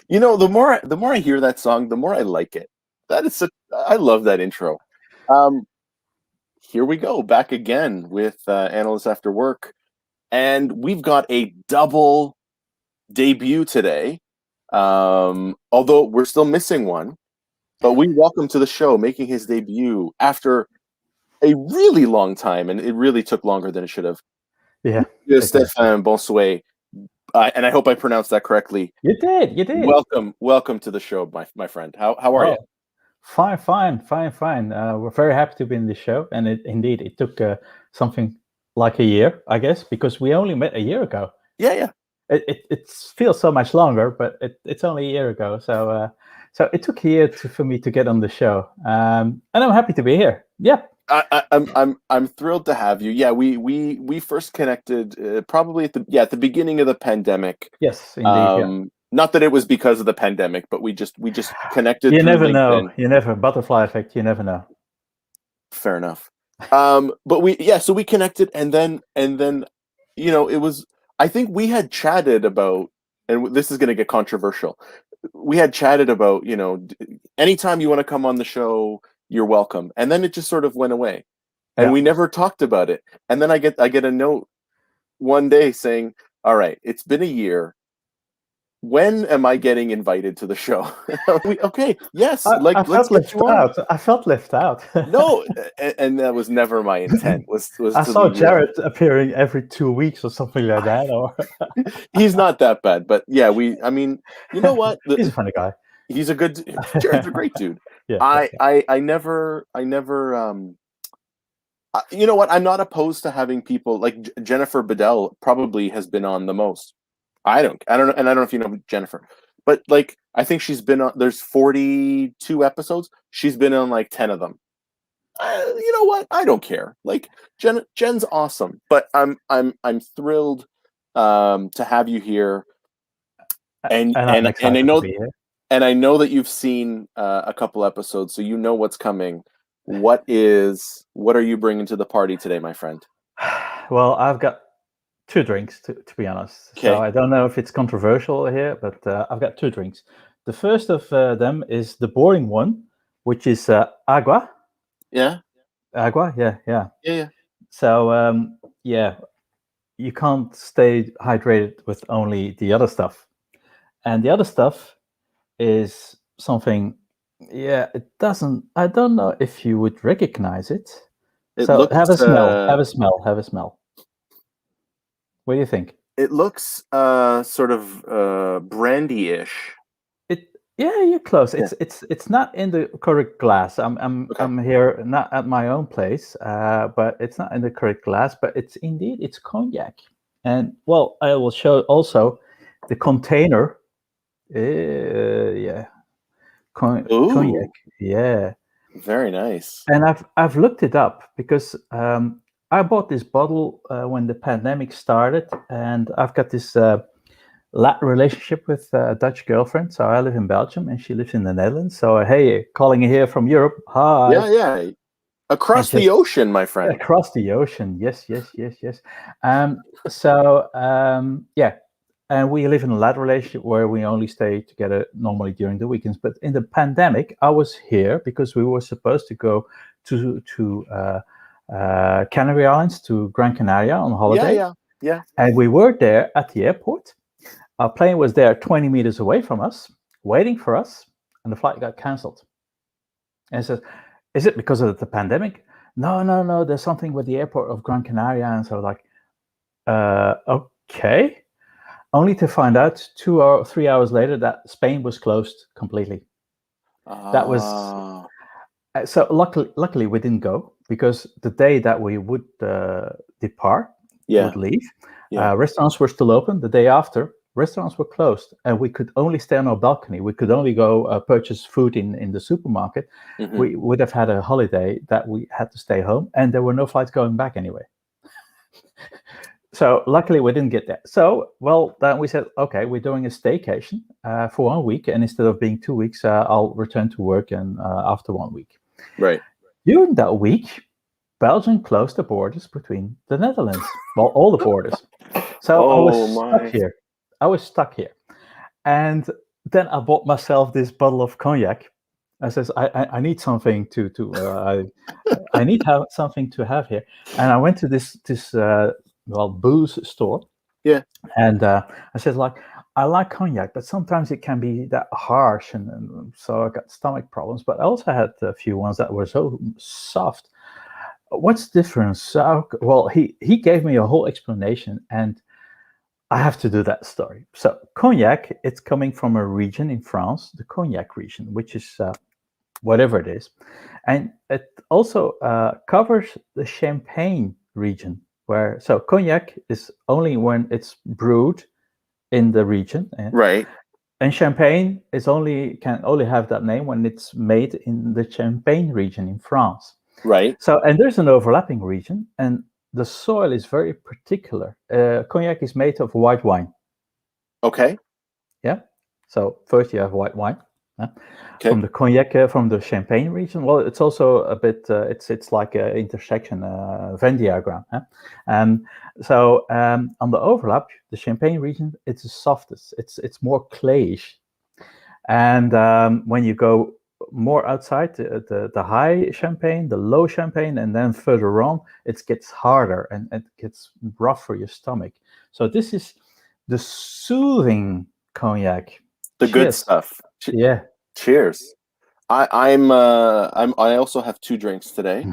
The more I hear that song, the more I like it. I love that intro. Um, Here we go, back again with Analysts After Work, and we've got a double debut today. Although we're still missing one, but we welcome to the show, making his debut after a really long time, and it really took longer than it should have. Yeah, exactly. Stéphane Bonsuet, and I hope I pronounced that correctly. You did. Welcome to the show, my friend. How are you? Fine. We're very happy to be in the show, and it took something like a year, I guess, because we only met a year ago. Yeah. It feels so much longer, but it's only a year ago. So it took a year for me to get on the show, and I'm happy to be here. Yeah. I'm thrilled to have you. Yeah, we first connected probably at the beginning of the pandemic. Yes, indeed. Yeah. Not that it was because of the pandemic, but we just connected. You through never LinkedIn. know. You never butterfly effect. You never know. Fair enough. But so we connected, and then it was. I think we had chatted about, and this is going to get controversial. We had chatted about anytime you want to come on the show, you're welcome. And then it just sort of went away, and we never talked about it. And then I get a note one day saying, "All right, it's been a year. When am I getting invited to the show?" Okay, yes. I let's felt get you on. I felt left out. No, and that was never my intent. Was I to saw leave you on. Jared appearing every 2 weeks or something like that. Or He's not that bad, but yeah, I mean, you know what? he's a funny guy. He's a good. Jared's a great dude. Yeah. I never. You know what? I'm not opposed to having people like Jennifer Bedell. Probably has been on the most. I don't know, and I don't know if you know Jennifer, but like I think she's been on. There's 42 episodes. She's been on like 10 of them. You know what? I don't care. Like Jen's awesome, but I'm thrilled to have you here, and I'm excited to be here. And I know that you've seen a couple episodes, so you know what's coming. What are you bringing to the party today, my friend? Well, I've got 2 drinks, to be honest. Okay. So I don't know if it's controversial here, but I've got 2 drinks. The first of them is the boring one, which is agua. Yeah. Agua, yeah. Yeah. So you can't stay hydrated with only the other stuff, and the other stuff is something. Yeah, it doesn't. I don't know if you would recognize it. Have a smell. Have a smell. Have a smell. What do you think? It looks sort of brandy-ish. Yeah, you're close. Yeah. It's not in the correct glass. I'm here not at my own place, but it's not in the correct glass. But it's cognac, and well, I will show also the container. Cognac. Yeah. Very nice. And I've looked it up because I bought this bottle when the pandemic started, and I've got this relationship with a Dutch girlfriend. So I live in Belgium and she lives in the Netherlands. So hey, calling here from Europe. Hi. Yeah. Across the ocean, my friend. Across the ocean. Yes. And we live in a lad relationship where we only stay together normally during the weekends. But in the pandemic, I was here because we were supposed to go to Canary Islands, to Gran Canaria on holiday. Yeah. And we were there at the airport. Our plane was there 20 meters away from us, waiting for us, and the flight got canceled. And I said, is it because of the pandemic? No, there's something with the airport of Gran Canaria. And so I was like, okay. Only to find out 2 or 3 hours later that Spain was closed completely. That was so. Luckily, we didn't go because the day that we would depart, would leave, restaurants were still open. The day after, restaurants were closed, and we could only stay on our balcony. We could only go purchase food in the supermarket. Mm-hmm. We would have had a holiday that we had to stay home, and there were no flights going back anyway. So luckily we didn't get that. So, well, then we said, okay, we're doing a staycation for 1 week. And instead of being 2 weeks, I'll return to work and after 1 week. Right. During that week, Belgium closed the borders between the Netherlands. Well, all the borders. So I was stuck here. And then I bought myself this bottle of cognac. I says, I need something I need something to have here, and I went to this booze store. Yeah. And I said, like, I like cognac, but sometimes it can be that harsh, and so I got stomach problems. But I also had a few ones that were so soft. What's the difference? So, well, he gave me a whole explanation, and I have to do that story. So cognac, it's coming from a region in France, the Cognac region, which is whatever it is. And it also covers the Champagne region, so cognac is only when it's brewed in the region. Right. And Champagne can only have that name when it's made in the Champagne region in France. Right. So, and there's an overlapping region, and the soil is very particular. Cognac is made of white wine. Okay. Yeah. So first you have white wine Okay. from the cognac, from the Champagne region. Well, it's also a bit. It's like an intersection, Venn diagram. So on the overlap, the Champagne region, it's the softest. It's more clayish, and when you go more outside the high Champagne, the low Champagne, and then further on, it gets harder and it gets rough for your stomach. So this is the soothing cognac. The good stuff. Yeah. Cheers. I also have 2 drinks today.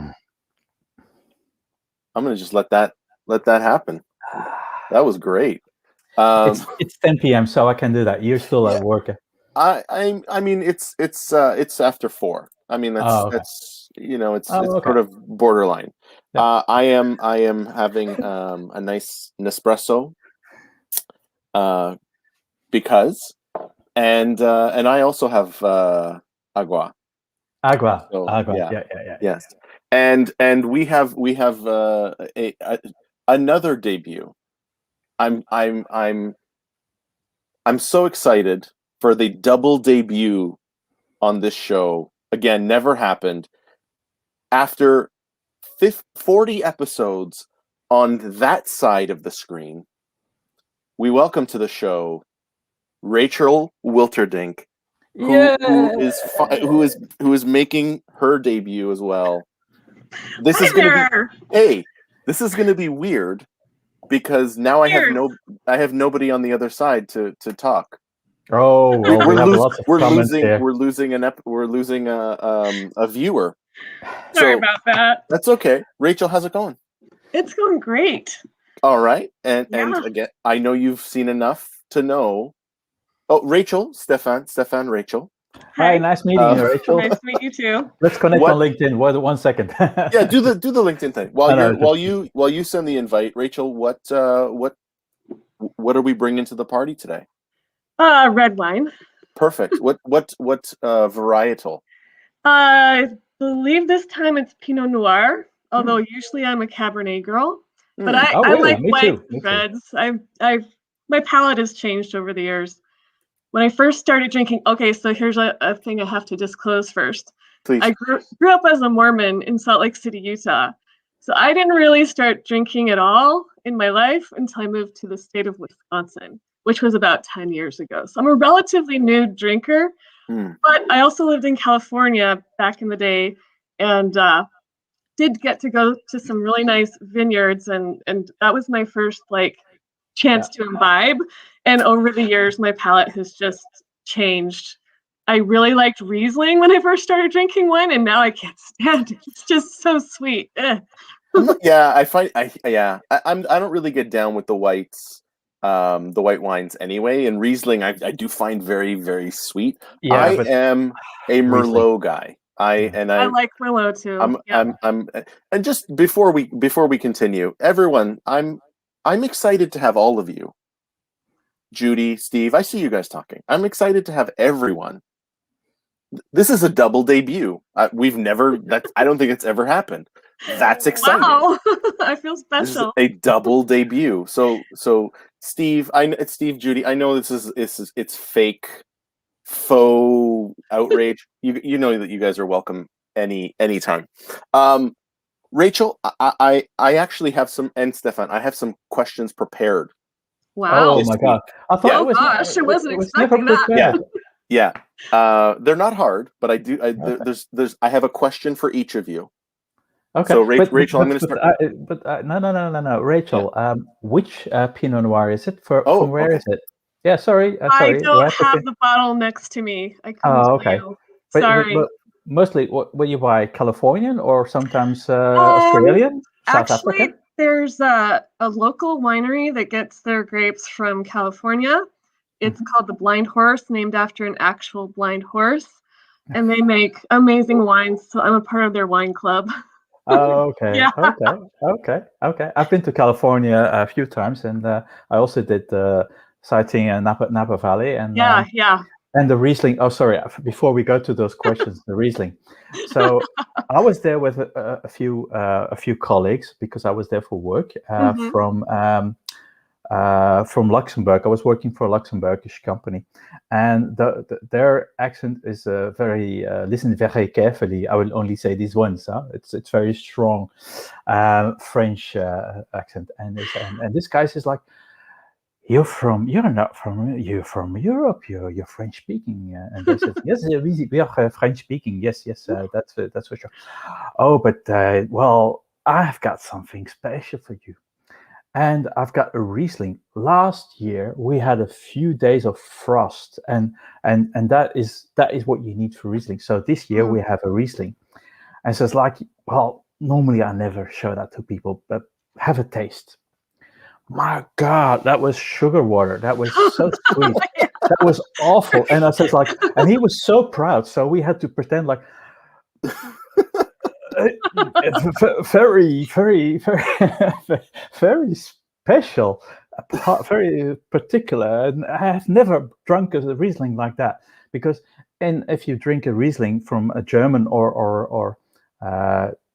I'm gonna just let that happen. That was great. It's 10 p.m., so I can do that. You're still at work. I mean it's after 4. I mean that's it's sort of borderline. Yeah. I am having a nice Nespresso because and I also have agua. Agua. So, Agua. yeah. Yeah. Yes. And we have another debut. I'm so excited for the double debut on this show. Again, never happened. After 40 episodes on that side of the screen, we welcome to the show Rachel Wilterdink, who is making her debut as well. This is going to be weird because now I have nobody on the other side to talk. Oh, well, we're losing a viewer. Sorry about that. That's okay. Rachel, how's it going? It's going great. All right, and again, I know you've seen enough to know. Oh, Rachel, Stefan, Rachel. Hi, nice meeting you, Rachel. Nice to meet you too. Let's connect on LinkedIn. 1 second. Yeah, do the LinkedIn thing while you send the invite. Rachel, what are we bringing to the party today? Red wine. Perfect. What varietal? I believe this time it's Pinot Noir. Although usually I'm a Cabernet girl, but I like whites and reds. My palate has changed over the years. When I first started drinking, okay, so here's a thing I have to disclose first. Please. I grew up as a Mormon in Salt Lake City, Utah. So I didn't really start drinking at all in my life until I moved to the state of Wisconsin, which was about 10 years ago. So I'm a relatively new drinker, but I also lived in California back in the day and did get to go to some really nice vineyards. And that was my first chance to imbibe. And over the years, my palate has just changed. I really liked Riesling when I first started drinking wine, and now I can't stand it. It's just so sweet. Yeah, I don't really get down with the whites, the white wines anyway. And Riesling, I do find very, very sweet. Yeah, I am a Merlot guy. I like Merlot too. I'm and just before we continue, everyone, I'm excited to have all of you. Judy, Steve, I see you guys talking. I'm excited to have everyone. This is a double debut. I don't think it's ever happened. That's exciting. Wow, I feel special. This is a double debut. So Steve, Judy, I know it's fake, faux outrage. You know that you guys are welcome anytime. Rachel, I actually have some, and Stefan, I have some questions prepared. Wow! Oh my God! I thought it wasn't expecting that. Yeah, Yeah. They're not hard, but I do. Okay. I have a question for each of you. Okay, So, Rachel, I'm going to start. No, Rachel. Which Pinot Noir is it? From Oh, where okay. is it? Yeah, sorry, I sorry. don't have the bottle next to me. I couldn't tell Okay. you. But, Sorry. mostly, what you buy? Californian or sometimes Um, Australian, South Actually, African? there's a local winery that gets their grapes from California. It's called the Blind Horse, named after an actual blind horse. And they make amazing wines. So I'm a part of their wine club. Okay, Yeah. okay. I've been to California a few times, and I also did sighting in Napa Valley, and Yeah. and the Riesling. Oh, sorry. Before we go to those questions, the Riesling. So I was there with a few colleagues because I was there for work Mhm. from Luxembourg. I was working for a Luxembourgish company, and their accent is very. Listen very carefully. I will only say these ones. It's very strong French accent, and this guy is like, you're from Europe, you're French speaking, and they said yes, we are French speaking, yes, that's for sure. Oh, but well, I've got something special for you, and I've got a Riesling. Last year we had a few days of frost, and that is what you need for Riesling. So this year we have a Riesling, and so it's like, well, normally I never show that to people, but have a taste. My God, that was sugar water. That was so sweet. That was awful. And I said, like, and he was so proud. So we had to pretend like very, very, very, very special, very particular. And I have never drunk a Riesling like that, because, and if you drink a Riesling from a German or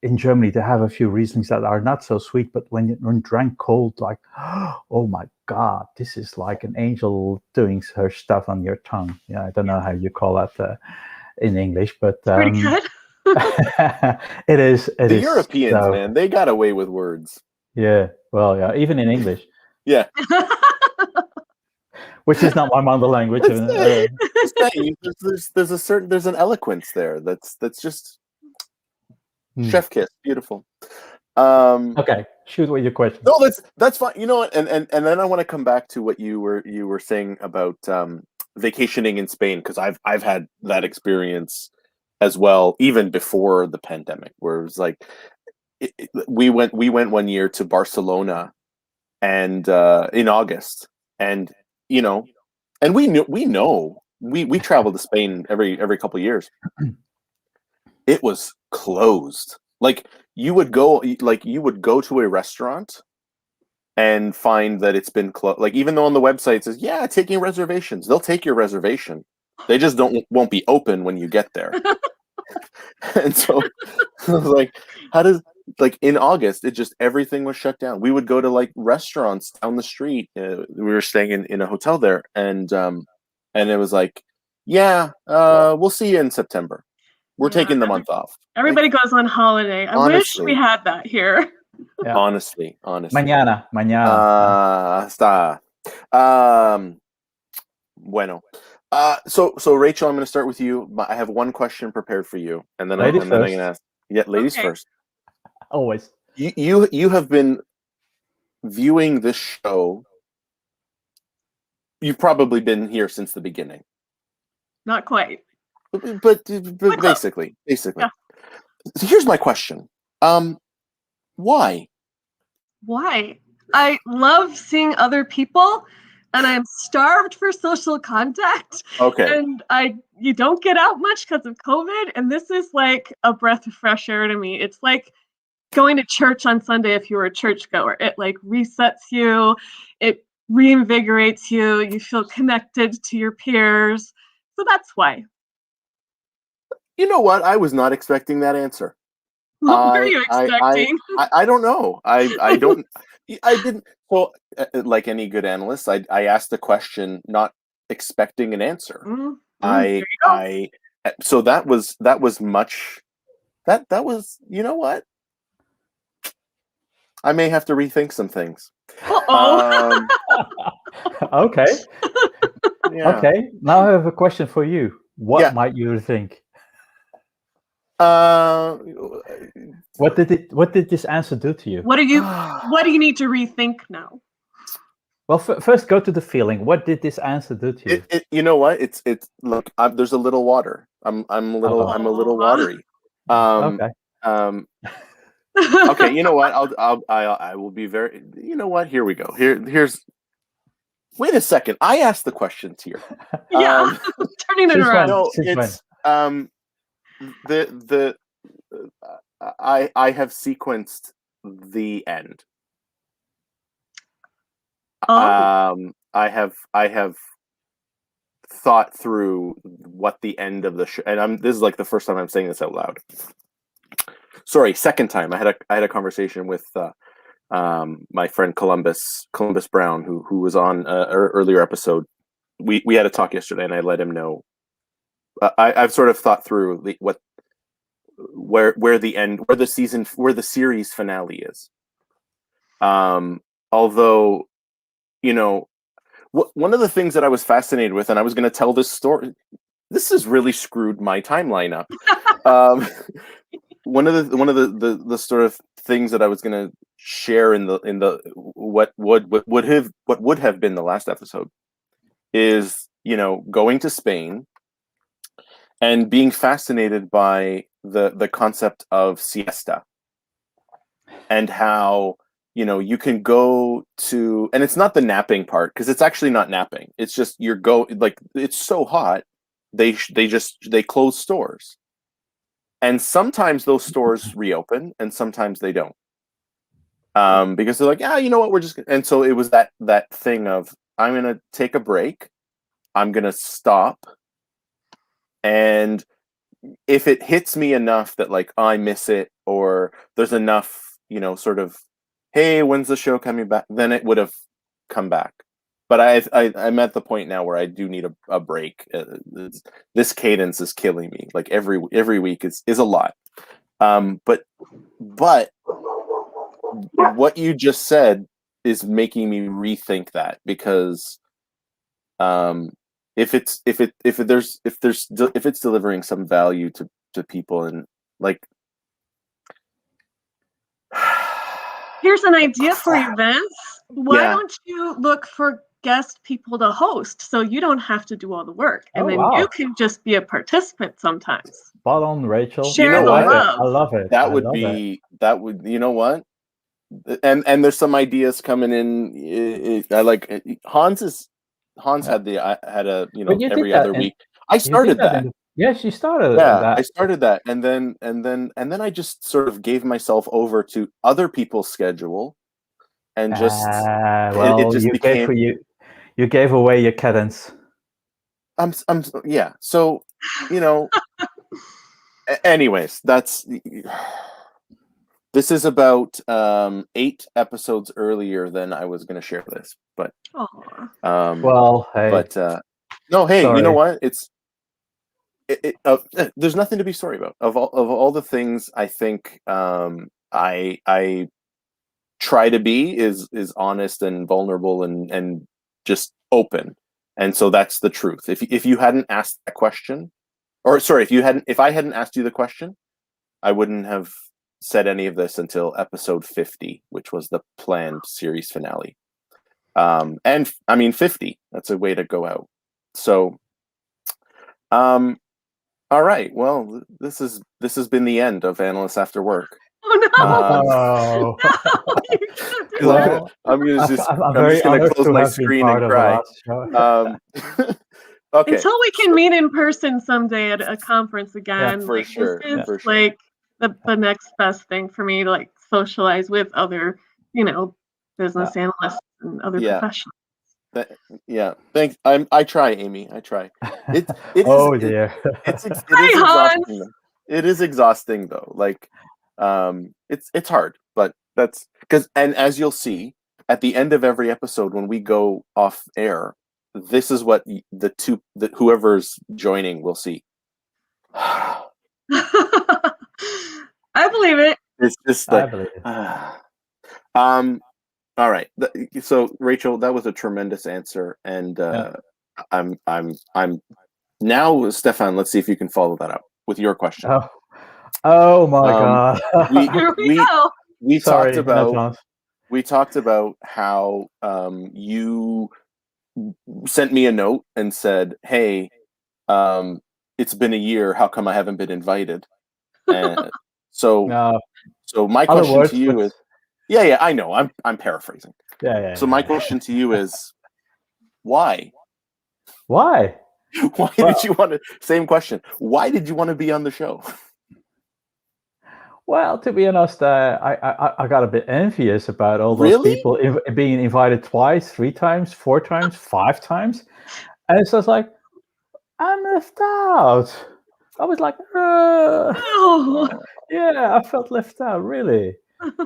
in Germany, they have a few Rieslings that are not so sweet, but when drank cold, like, oh my God, this is like an angel doing her stuff on your tongue. Yeah, I don't know how you call that in English, but Pretty good. it is. It The is Europeans, so, man, they got away with words. yeah. Well, yeah, even in English, Yeah. which is not my mother language. Just saying, there's an eloquence there that's just chef kiss, beautiful. Okay, shoot with your question. No, that's fine. You know what? And then I want to come back to what you were saying about vacationing in Spain, because I've had that experience as well, even before the pandemic, where it was like we went one year to Barcelona, and in August, and you know, and we travel to Spain every couple of years. It was closed. Like you would go to a restaurant and find that it's been closed. Like, even though on the website it says, yeah, taking reservations, they'll take your reservation. They just won't be open when you get there. And so I was like, how does, like, in August, everything was shut down. We would go to like restaurants down the street. We were staying in a hotel there, and it was like, yeah, we'll see you in September. We're taking the month off. Everybody goes on holiday. I wish we had that here. Yeah. Honestly. Mañana. Está. Bueno. So Rachel, I'm going to start with you. I have one question prepared for you, and then I'm going to ask. Yeah, ladies first. Always. You have been viewing this show. You've probably been here since the beginning. Not quite. But basically. Yeah. So here's my question. Why? Why? I love seeing other people, and I'm starved for social contact. Okay. And you don't get out much because of COVID, and this is like a breath of fresh air to me. It's like going to church on Sunday if you were a churchgoer. It like resets you, it reinvigorates you, you feel connected to your peers. So that's why. You know what? I was not expecting that answer. What were you expecting? I don't know. I don't. I didn't. Well, like any good analyst, I asked the question not expecting an answer. So that was much. That was. You know what? I may have to rethink some things. Okay. Yeah. Okay, now I have a question for you. What Yeah. might you think? Uh, What did this answer do to you? What do you need to rethink now? Well, first go to the feeling. What did this answer do to you? you know what? It's look. there's a little water. I'm a little Aw. watery. Um, Okay. okay. You know what? I will be very. You know what? Here we go. Here's. Wait a second. I asked the questions here. Yeah, turning it Since around. when? No, Since when? it's the I have sequenced the end. Oh. I have thought through what the end of the show, and this is like the first time I'm saying this out loud. Sorry, second time. I had a conversation with my friend Columbus Brown, who was on earlier episode. We had a talk yesterday, and I let him know. I've sort of thought through where the end, where the series finale is. Although, you know, one of the things that I was fascinated with, and I was going to tell this story. This has really screwed my timeline up. One of the sort of things that I was going to share in the what would have been the last episode is, going to Spain and being fascinated by the concept of siesta, and how you can go to, and it's not the napping part, because it's actually not napping. It's just it's so hot, they close stores, and sometimes those stores reopen and sometimes they don't, because they're like, you know what, we're just, and so it was that thing of, I'm gonna take a break, I'm gonna stop, and if it hits me enough that like I miss it, or there's enough sort of, hey, when's the show coming back, then it would have come back. But I'm at the point now where I do need a break. This cadence is killing me. Like every week is a lot. But what you just said is making me rethink that, because if it's delivering some value to people, and like, Here's an idea for you, Vince. Why Yeah. don't you look for guest people to host, so you don't have to do all the work, and Oh, then wow. you can just be a participant sometimes. Spot on, Rachel. Share You know the what? love. I love it. That would you know what? And there's some ideas coming in. I like Hans had a But you did every that other in- week. I You did started that. that. Yes, you started Yeah, that. I started that, and then I just sort of gave myself over to other people's schedule, and just Well, it just you became. you gave away your cadence. Yeah. So, anyways, this is about 8 episodes earlier than I was going to share this, but Aw. Well, hey, but no, hey, you know sorry. what? There's nothing to be sorry about. Of all the things, I think I try to be is honest and vulnerable and just open, and so that's the truth. If you hadn't asked that question, or sorry, if I hadn't asked you the question, I wouldn't have said any of this until episode 50, which was the planned series finale. And I mean, 50, that's a way to go out. So, all right. Well, this has been the end of Analysts After Work. Oh no! Well, I'm just I'm very gonna honored close to my have been screen part and of the cry. last show. Okay. Until we can meet in person someday at a conference again, for sure. This is For sure. like the next best thing for me to like socialize with other, business analysts and other professionals. Yeah. Thanks. I try, Amy. I try. It is. Oh dear. It is Hi, exhausting. Hans. It is exhausting though. Like, it's hard, but that's because, and as you'll see at the end of every episode when we go off air, this is what whoever's joining will see. I believe it. It's just I like, believe it. all right. So Rachel, that was a tremendous answer, and I'm now, Stefan. Let's see if you can follow that up with your question. Oh my Um, God. Here we go. We Sorry, talked about John. how you sent me a note and said, "Hey, it's been a year. How come I haven't been invited?" And so my Other question words, to you but is, yeah, I know. I'm paraphrasing. yeah. So my question to you is, why? Why? Why did you want to? Same question. Why did you want to be on the show? Well, to be honest, I got a bit envious about all those Really? people being invited twice, 3 times, 4 times, 5 times, and it's just like I'm left out. I was like, Oh. yeah, I felt left out. Really,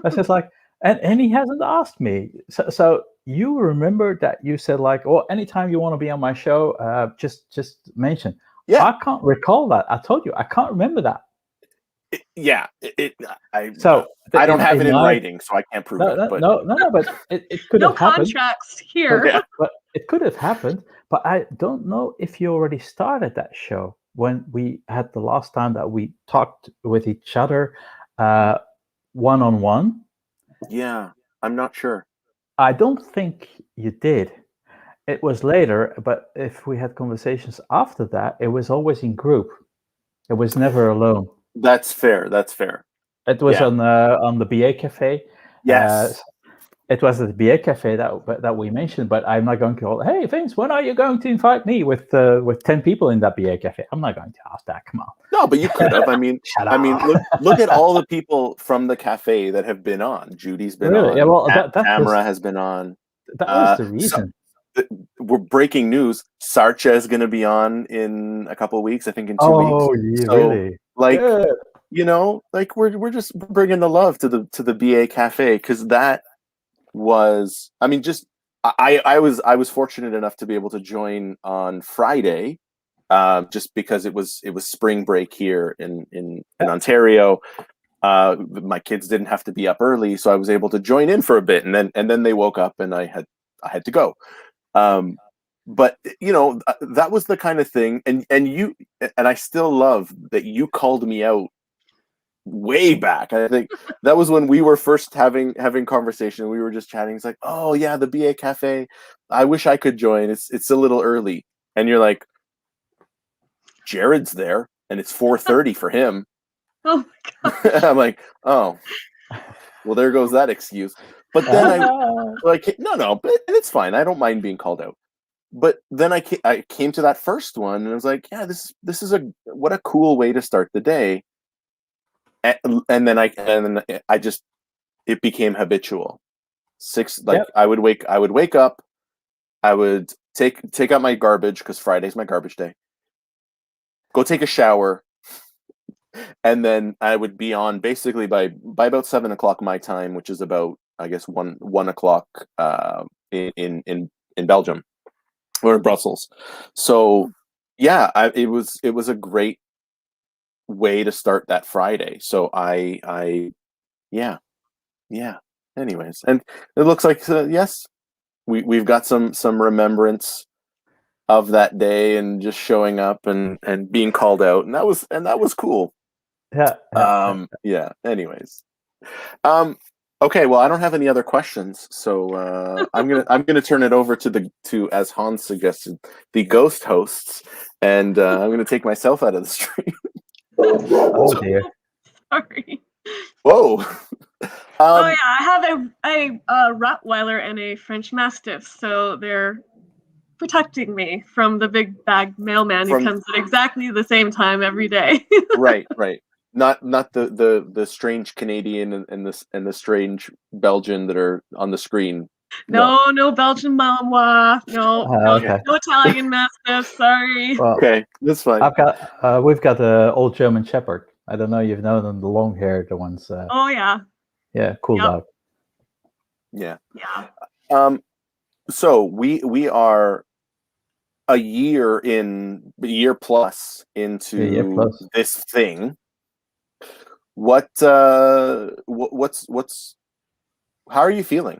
it's just like, and he hasn't asked me. So you remember that you said like, oh, anytime you want to be on my show, just mention. Yeah. I can't recall that. I told you I can't remember that. So I don't have it in my writing, so I can't prove it. But no, but it could No have happened. contracts here. yeah. But it could have happened. But I don't know if you already started that show when we had the last time that we talked with each other one-on-one. Yeah, I'm not sure. I don't think you did. It was later, but if we had conversations after that, it was always in group. It was never alone. That's fair. That's fair. It was Yeah. on the BA Cafe. Yes. It was at the BA Cafe that we mentioned, but I'm not going to call. Hey, Vince, when are you going to invite me with 10 people in that BA Cafe? I'm not going to ask that. Come on. No, but you could have. I mean, Shut up. look at all the people from the cafe that have been on. Judy's been Really? on. Yeah. Well, Tamara has been on. that was the So, reason. we're breaking news. Sarcha is going to be on in a couple of weeks. I think in 2 weeks. Oh, yeah, So, really? like, Good. like we're just bringing the love to the BA Cafe, because that was. I mean, just I was fortunate enough to be able to join on Friday, just because it was spring break here in Ontario. My kids didn't have to be up early, so I was able to join in for a bit, and then they woke up, and I had to go. But that was the kind of thing, and I still love that you called me out way back. I think that was when we were first having conversation. We were just chatting. It's like, oh yeah, the BA Cafe. I wish I could join. It's a little early, and you're like, Jared's there, and it's 4:30 for him. Oh my God. I'm like, oh, well, there goes that excuse. But then no, but and it's fine. I don't mind being called out. But then I came to that first one, and I was like, yeah, this is what a cool way to start the day. And then I just, it became habitual. I would wake up, I would take out my garbage, because Friday's my garbage day. Go take a shower, and then I would be on basically by about 7 o'clock my time, which is about, I guess, 1 o'clock in Belgium or in Brussels. So yeah, it was a great way to start that Friday. So yeah. Anyways, and it looks like yes, we've got some remembrance of that day, and just showing up and being called out, and that was cool. Yeah. Anyways, okay, well, I don't have any other questions, so I'm gonna turn it over to, as Hans suggested, the ghost hosts, and I'm gonna take myself out of the stream. Oh dear. Sorry. Whoa. Oh yeah, I have a Rottweiler and a French Mastiff, so they're protecting me from the big bag mailman who comes at exactly the same time every day. Right. Not the strange Canadian and the strange Belgian that are on the screen. No Belgian Malinois. Okay. No Italian Mastiff. Sorry. Well, okay, that's fine. We've got an old German Shepherd. I don't know if you've known them, the long hair, the ones. Oh yeah. Yeah, cool dog. Yeah. Yeah. So we are a year plus into this thing. What's how are you feeling?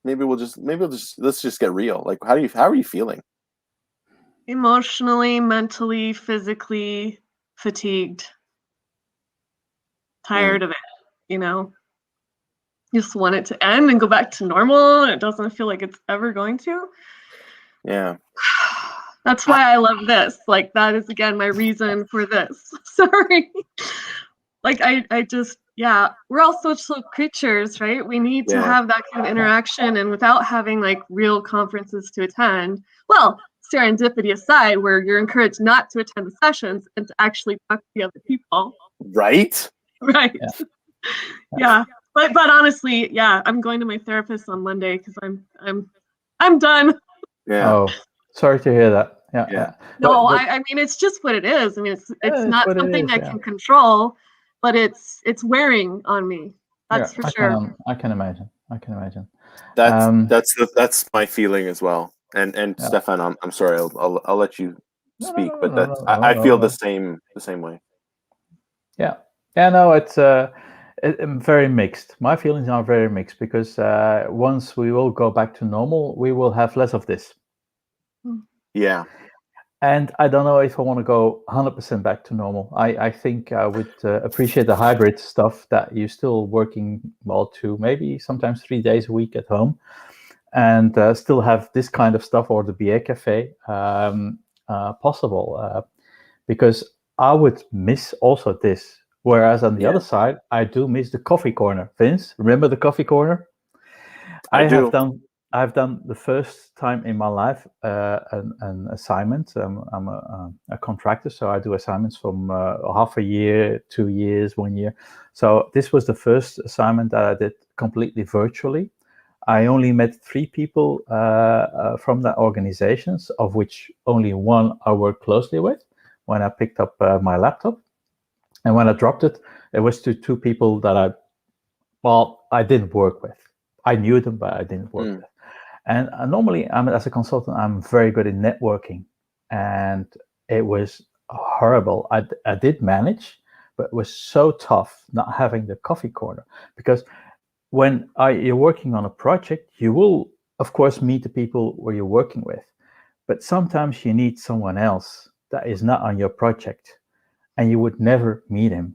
Maybe we'll just let's just get real. Like, how are you feeling? emotionally, mentally, physically fatigued, tired of it, you know? Just want it to end and go back to normal, and it doesn't feel like it's ever going to. Yeah. That's why I love this. Like, that is, again, my reason for this. Sorry. Like, I just, yeah, we're all social creatures, right? We need to have that kind of interaction, and without having like real conferences to attend, well, serendipity aside, where you're encouraged not to attend the sessions and to actually talk to the other people. Right? Right. Yeah. But honestly, yeah, I'm going to my therapist on Monday because I'm done. Yeah. Oh, sorry to hear that. Yeah. No, But I mean, it's just what it is. I mean, it's it's not what it something is, I can control, but it's wearing on me. That's for sure. I can imagine. That's my feeling as well. And Yeah. Stefan, I'm sorry, I'll let you speak, but that's I No. feel the same way. Yeah. No, it's very mixed. My feelings are very mixed because once we will go back to normal, we will have less of this. Yeah. And I don't know if I want to go 100% back to normal. I think I would appreciate the hybrid stuff, that you're still working, well, 2, maybe sometimes 3 days a week at home, and still have this kind of stuff, or the BA cafe possible. Because I would miss also this. Whereas on the other side, I do miss the coffee corner. Vince, remember the coffee corner? I've done the first time in my life an assignment. I'm a contractor, so I do assignments from half a year, 2 years, 1 year. So this was the first assignment that I did completely virtually. I only met 3 people from the organizations, of which only one I worked closely with when I picked up my laptop. And when I dropped it, it was to 2 people that I didn't work with. I knew them, but I didn't work with. And normally, as a consultant, I'm very good in networking, and it was horrible. I did manage, but it was so tough not having the coffee corner, because when you're working on a project, you will, of course, meet the people where you're working with, but sometimes you need someone else that is not on your project, and you would never meet him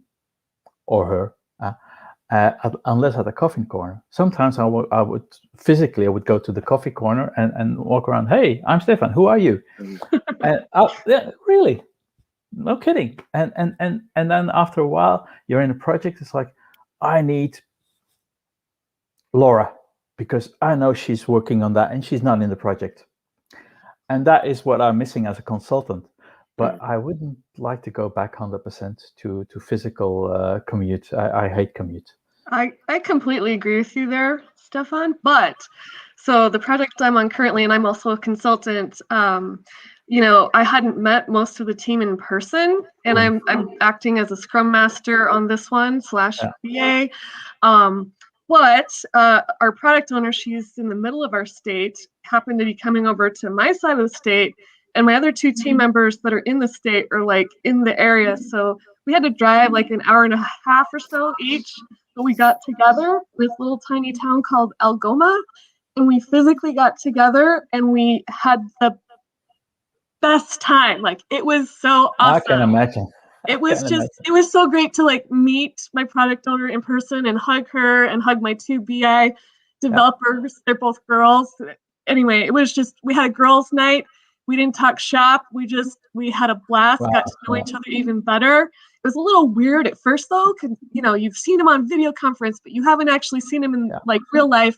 or her unless at the coffee corner. Sometimes I would physically go to the coffee corner and walk around. Hey, I'm Stefan. Who are you? And yeah, really, no kidding. And then after a while, you're in a project. It's like, I need Laura because I know she's working on that and she's not in the project. And that is what I'm missing as a consultant. But I wouldn't like to go back 100% to physical commute. I hate commute. I completely agree with you there, Stefan. But so the project I'm on currently, and I'm also a consultant, I hadn't met most of the team in person, and I'm acting as a scrum master on this one / BA. But our product owner, she's in the middle of our state, happened to be coming over to my side of the state, and my other 2 team members that are in the state are like in the area. So we had to drive like an hour and a half or so each. But we got together, this little tiny town called Algoma, and we physically got together and we had the best time. Like, it was so awesome. I can imagine. It was so great to like meet my product owner in person and hug her and hug my 2 BI developers. They're both girls. Anyway, it was just, we had a girls' night. We didn't talk shop. We had a blast, got to know each other even better. It was a little weird at first though, because you've seen him on video conference, but you haven't actually seen him in like real life.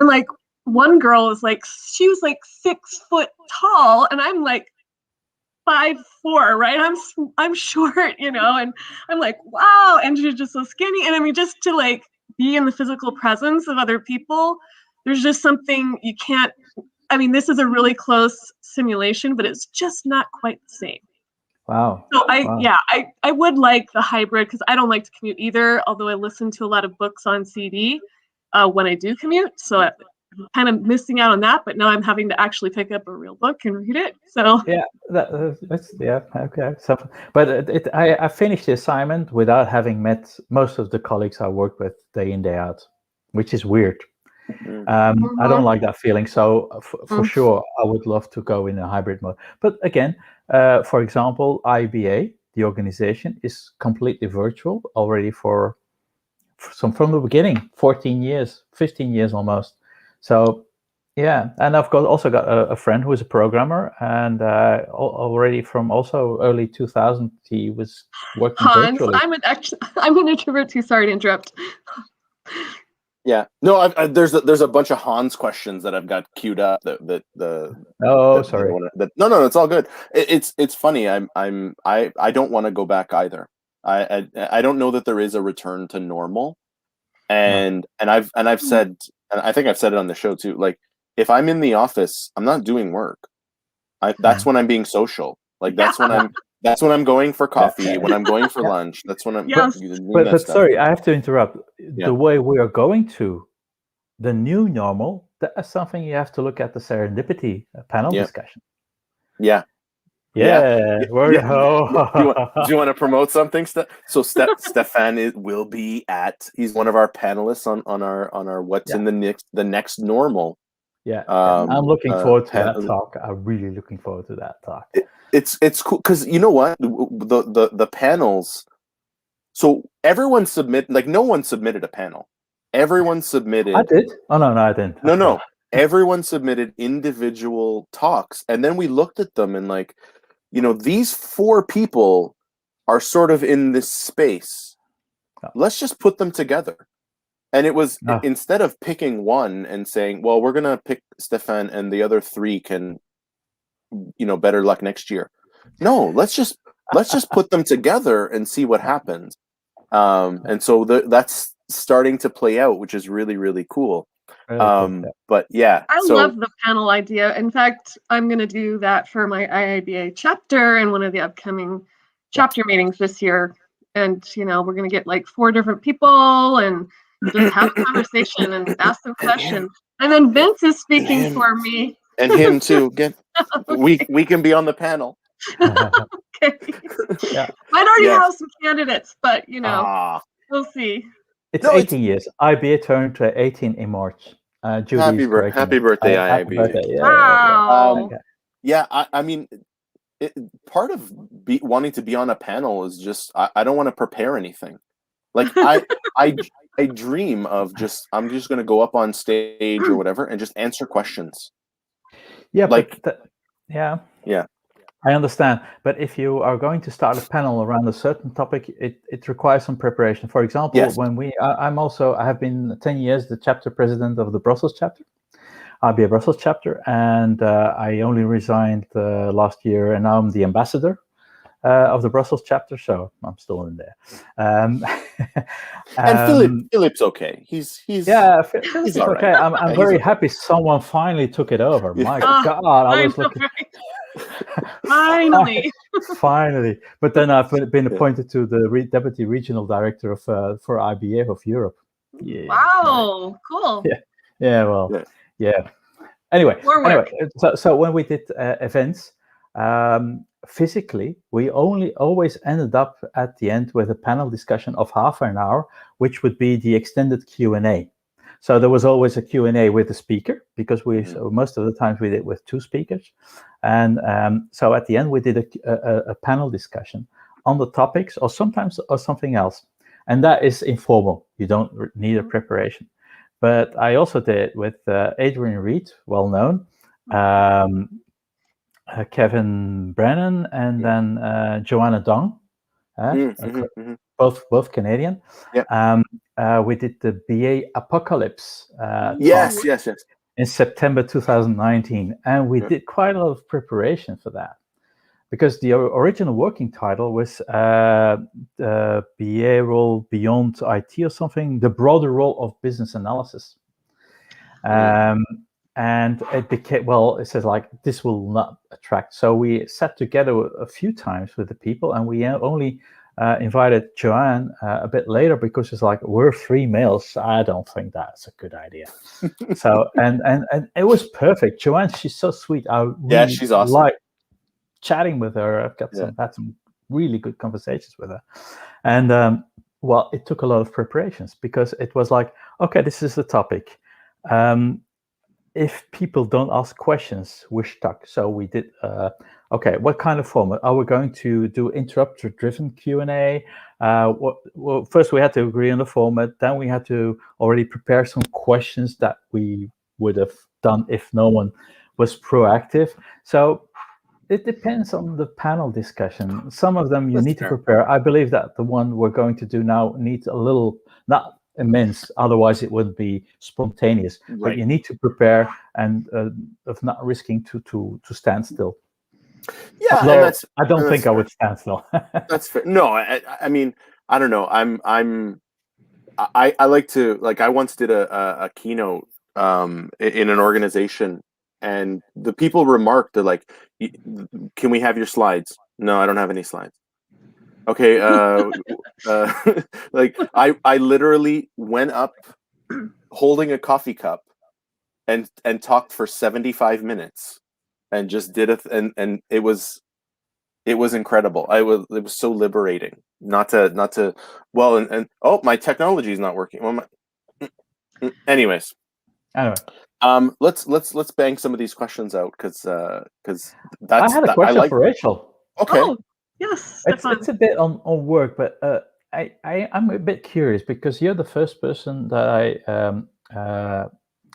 And like one girl is like, she was like 6 foot tall, and I'm like 5'4", right? I'm short, and I'm like, wow, and she's just so skinny. And I mean, just to like be in the physical presence of other people, there's just something you can't. I mean, this is a really close simulation, but it's just not quite the same. Wow. So I would like the hybrid, because I don't like to commute either, although I listen to a lot of books on CD when I do commute. So I'm kind of missing out on that, but now I'm having to actually pick up a real book and read it. So that's okay. So, but I finished the assignment without having met most of the colleagues I worked with day in, day out, which is weird. I don't like that feeling. So for sure, I would love to go in a hybrid mode. But again, for example, IBA, the organization, is completely virtual already from the beginning, 14 years, 15 years almost. So yeah, and I've also got a friend who is a programmer, and already from also early 2000, he was working Hans, virtually. I'm an introvert too. Sorry to interrupt. Yeah, no, there's a bunch of Hans questions that I've got queued up. Sorry. No, it's all good. It's funny. I don't want to go back either. I don't know that there is a return to normal, and I've said, and I think I've said it on the show too. Like, if I'm in the office, I'm not doing work. That's when I'm being social. Like that's when I'm going for coffee. When I'm going for lunch, that's when I'm. Yes. But sorry, I have to interrupt. The way we are going to the new normal, that's something you have to look at the serendipity panel discussion. Yeah. Do you want to promote something? So Stefan will be he's one of our panelists on our what's in the next normal. I'm looking forward to that talk. I'm really looking forward to that talk. It's cool because you know what, the panels. So everyone no one submitted a panel. Everyone submitted. I did. Oh no, I didn't. No. Everyone submitted individual talks, and then we looked at them and like, these 4 people are sort of in this space. Let's just put them together. And it was instead of picking one and saying, well, we're gonna pick Stefan and the other 3 can, better luck next year. No, let's just put them together and see what happens. And so that's starting to play out, which is really, really cool. But yeah, I love the panel idea. In fact, I'm going to do that for my IIBA chapter in one of the upcoming chapter meetings this year. And, we're going to get like 4 different people and just have a conversation and ask them questions. And then Vince is speaking for me. And him too. We can be on the panel. Okay. Might already have some candidates, but, we'll see. It's 18 years. IBA turned 18 in March. Happy birthday, IBA. Wow. I mean, part of wanting to be on a panel is just I don't want to prepare anything. Like I dream of I'm just going to go up on stage or whatever and just answer questions. Yeah, like yeah. I understand, but if you are going to start a panel around a certain topic, it requires some preparation. For example, when I have been 10 years the chapter president of the Brussels chapter, IBA Brussels chapter, and I only resigned last year, and now I'm the ambassador of the Brussels chapter, so I'm still in there. And Philip's okay. He's Philip's all okay. right. I'm very happy someone finally took it over. My God, I was looking. Finally. Finally. But then I've been appointed to the deputy regional director for IBA of Europe. Yeah. Wow, cool. Yeah. Anyway, so when we did events, physically, we always ended up at the end with a panel discussion of half an hour, which would be the extended Q&A. So there was always a Q&A with the speaker, because most of the times we did with 2 speakers. And so at the end, we did a panel discussion on the topics or something else. And that is informal. You don't need a preparation. But I also did with Adrian Reed, well known, Kevin Brennan, and then Joanna Dong, both Canadian. We did the BA Apocalypse yes in September 2019, and we did quite a lot of preparation for that, because the original working title was the BA role beyond IT or something, the broader role of business analysis. And it became, it says like, this will not attract. So we sat together a few times with the people, and we only invited Joanne a bit later, because it's like, we're 3 males. I don't think that's a good idea. So, and it was perfect. Joanne, she's so sweet. I really she's awesome. like chatting with her. I've got had some really good conversations with her. And it took a lot of preparations, because it was like, okay, this is the topic. if people don't ask questions, we're stuck. So we did, okay, what kind of format? Are we going to do interrupter-driven Q&A? Well, first we had to agree on the format. Then we had to already prepare some questions that we would have done if no one was proactive. So it depends on the panel discussion. Some of them you need to prepare. I believe that the one we're going to do now needs a little, not immense, otherwise it would be spontaneous. Right. But you need to prepare and of not risking to stand still. Yeah, although and that's, I don't think fair. I would stand still. That's fair. No, I mean, I don't know. I like to, like, I once did a keynote in an organization, and the people remarked, they're like, "Can we have your slides?" No, I don't have any slides. Okay, like I literally went up holding a coffee cup and talked for 75 minutes and just did it, and it was incredible. It was so liberating not to well, and oh, my technology is not working. Well, anyways. Anyway, let's bang some of these questions out, because I had a question for Rachel. Okay. Oh, yes, it's a bit on work, but I'm a bit curious because you're the first person that I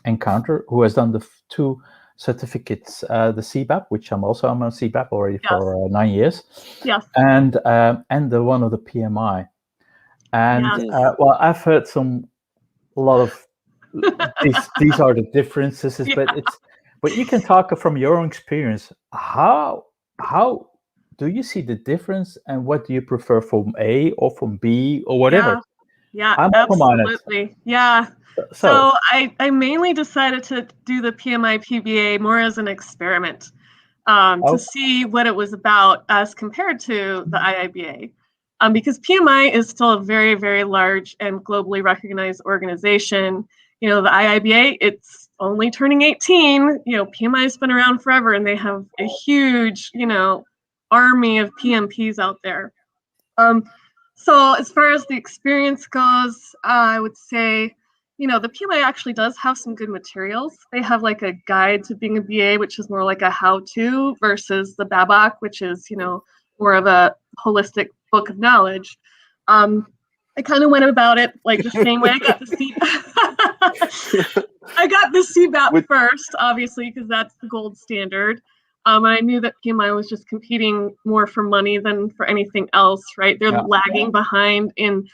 encounter who has done the two certificates, the CBAP, which I'm on CBAP already for 9 years. Yes. And the one of the PMI. And well, I've heard a lot of these are the differences, but you can talk from your own experience. How do you see the difference, and what do you prefer from A or from B or whatever? Yeah, I'm absolutely. Yeah. So I mainly decided to do the PMI PBA more as an experiment to see what it was about as compared to the IIBA. Because PMI is still a very, very large and globally recognized organization. You know, the IIBA, it's only turning 18. You know, PMI has been around forever, and they have a huge, you know, army of PMPs out there. So as far as the experience goes, I would say, you know, the PMI actually does have some good materials. They have like a guide to being a BA, which is more like a how-to, versus the BABAC, which is, you know, more of a holistic book of knowledge. I kind of went about it like the same way. I got the CBAP first, obviously, because that's the gold standard. And I knew that PMI was just competing more for money than for anything else, right? They're lagging behind in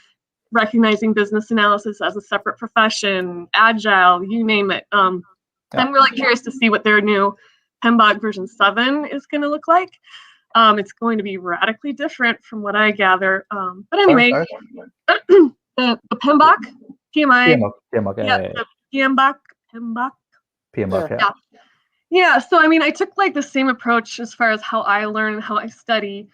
recognizing business analysis as a separate profession, agile, you name it. I'm really curious to see what their new PMBOK version 7 is going to look like. It's going to be radically different from what I gather. But anyway, the PMBOK, PMI, the PMBOK. Yeah, so I mean, I took like the same approach as far as how I learn and how I study.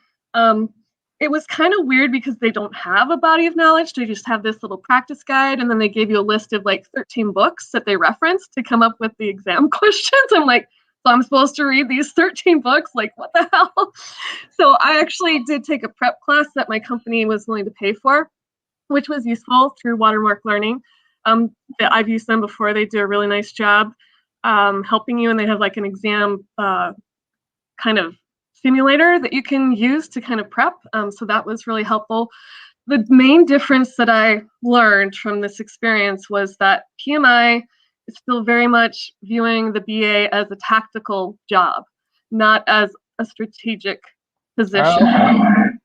It was kind of weird because they don't have a body of knowledge. They just have this little practice guide, and then they gave you a list of like 13 books that they reference to come up with the exam questions. I'm like, so I'm supposed to read these 13 books? Like, what the hell? So I actually did take a prep class that my company was willing to pay for, which was useful through Watermark Learning. I've used them before. They do a really nice job helping you, and they have like an exam kind of simulator that you can use to kind of prep. So that was really helpful. The main difference that I learned from this experience was that PMI is still very much viewing the BA as a tactical job, not as a strategic position.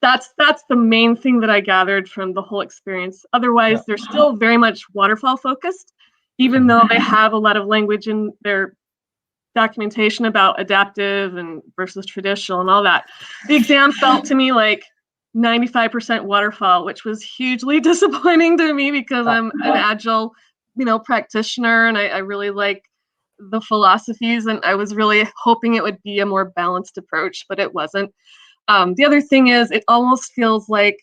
That's the main thing that I gathered from the whole experience. Otherwise, they're still very much waterfall focused, even though they have a lot of language in their documentation about adaptive and versus traditional and all that. The exam felt to me like 95% waterfall, which was hugely disappointing to me because I'm an agile, you know, practitioner, and I really like the philosophies, and I was really hoping it would be a more balanced approach, but it wasn't. The other thing is, it almost feels like,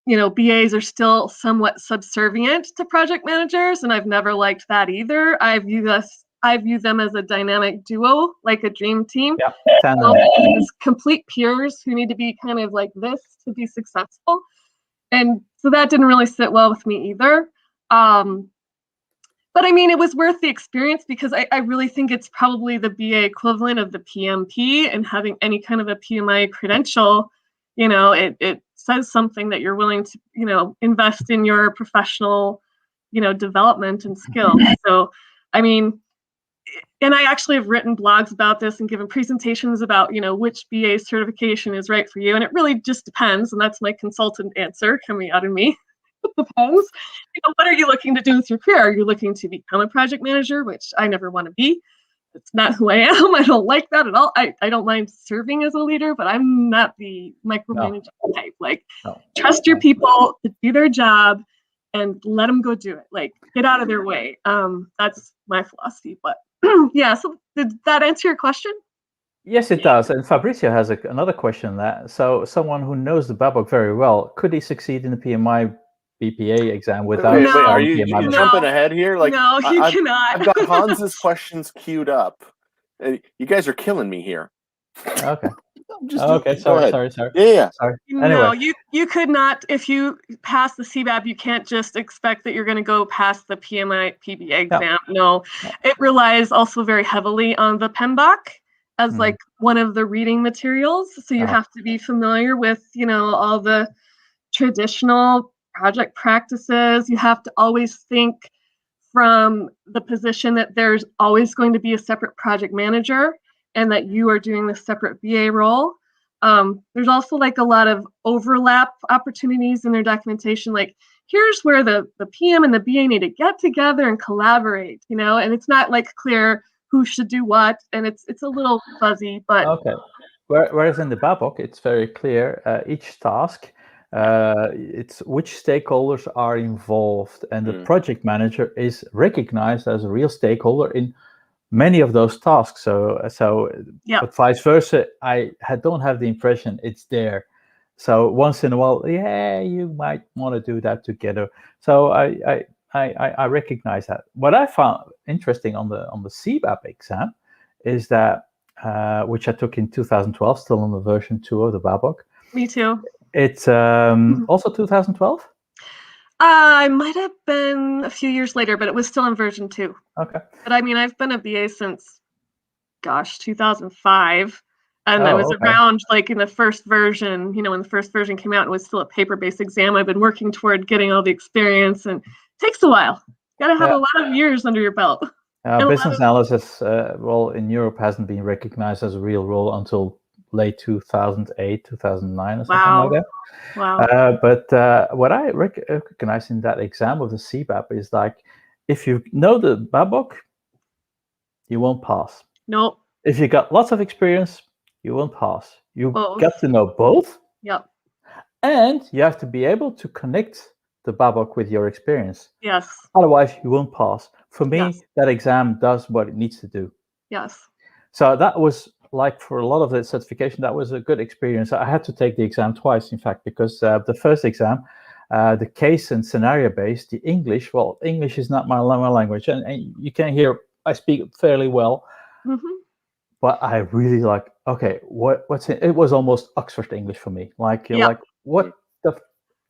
you know, BAs are still somewhat subservient to project managers, and I've never liked that either. I view them as a dynamic duo, like a dream team. As complete peers who need to be kind of like this to be successful. And so that didn't really sit well with me either. But But I mean, it was worth the experience because I really think it's probably the BA equivalent of the PMP, and having any kind of a PMI credential, it says something that you're willing to, invest in your professional, development and skills. So, I mean, and I actually have written blogs about this and given presentations about, which BA certification is right for you. And it really just depends. And that's my consultant answer coming out of me. It depends. What are you looking to do with your career? Are you looking to become a project manager, which I never want to be? It's not who I am. I don't like that at all. I don't mind serving as a leader, but I'm not the micromanaging type. Like, trust your people to do their job and let them go do it. Like, get out of their way. That's my philosophy. But yeah, so did that answer your question? Yes, it does. And Fabrizio has another question on that. So someone who knows the BABOK very well, could he succed in the PMI BPA exam without Wait, are knowing you PMI? jumping ahead here? Like, no, he cannot. I've got Hans's questions queued up. You guys are killing me here. Okay. Okay, sorry. Yeah. Sorry. Anyway. No, you could not. If you pass the CBAP, you can't just expect that you're going to go pass the PMI PBA exam. No, it relies also very heavily on the PMBOK as like one of the reading materials. So you have to be familiar with, all the traditional project practices. You have to always think from the position that there's always going to be a separate project manager and that you are doing the separate BA role. There's also like a lot of overlap opportunities in their documentation. Like, here's where the PM and the BA need to get together and collaborate, and it's not like clear who should do what, and it's a little fuzzy, but okay. Whereas in the BABOK, it's very clear. Each task, it's which stakeholders are involved, and the project manager is recognized as a real stakeholder in many of those tasks. But vice versa, I don't have the impression it's there. So once in a while, you might want to do that together. So I recognize that. What I found interesting on the CBAP exam is that which I took in 2012, still on the version 2 of the BABOK. Me too. It's also 2012. I might have been a few years later, but it was still in version 2. Okay. But I mean, I've been a BA since, 2005. And I was around like in the first version, when the first version came out, it was still a paper-based exam. I've been working toward getting all the experience, and it takes a while. You got to have a lot of years under your belt. Business analysis, in Europe hasn't been recognized as a real role until late 2008, 2009 or something like that. Wow. But what I recognize in that exam of the CBAP is like, if you know the BABOK, you won't pass. Nope. If you got lots of experience, you won't pass. You got to know both. Yep. And you have to be able to connect the BABOK with your experience. Yes. Otherwise, you won't pass. For me, that exam does what it needs to do. Yes. So that was like, for a lot of the certification, that was a good experience. I had to take the exam twice, in fact, because the first exam, the case and scenario based, the English is not my language, and you can hear I speak fairly well. Mm-hmm. But I really what's it? It was almost Oxford English for me. Like what the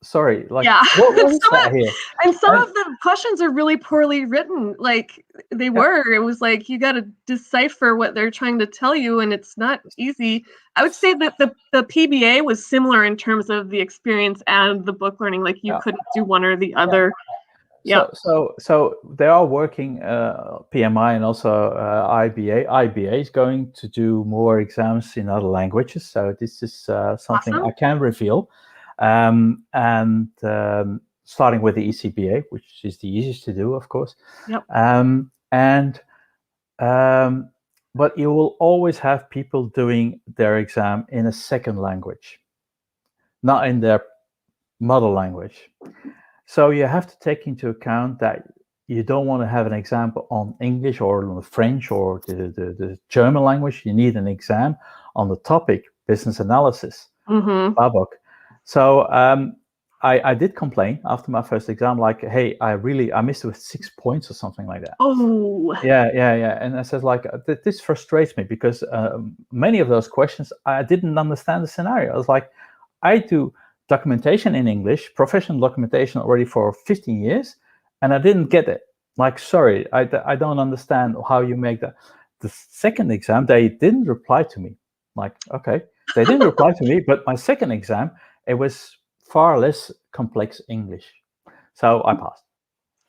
sorry, like what was that here? And some of the questions are really poorly written. Like they were. It was like you got to decipher what they're trying to tell you, and it's not easy. I would say that the PBA was similar in terms of the experience and the book learning. Like you couldn't do one or the other. So they are working PMI and also IBA. IBA is going to do more exams in other languages. So this is something I can reveal. And starting with the ECBA, which is the easiest to do, of course. Yep. But you will always have people doing their exam in a second language, not in their mother language. So you have to take into account that you don't want to have an exam on English or on French or the German language. You need an exam on the topic business analysis, BABOK. So I did complain after my first exam, like, hey, I missed it with 6 points or something like that. Oh. Yeah. And I said, like, this frustrates me because many of those questions, I didn't understand the scenario. I was like, I do documentation in English, professional documentation already for 15 years, and I didn't get it. like, sorry, I don't understand how you make that. The second exam, they didn't reply to me. Like, okay, they didn't reply to me, but my second exam, it was far less complex English. So I passed.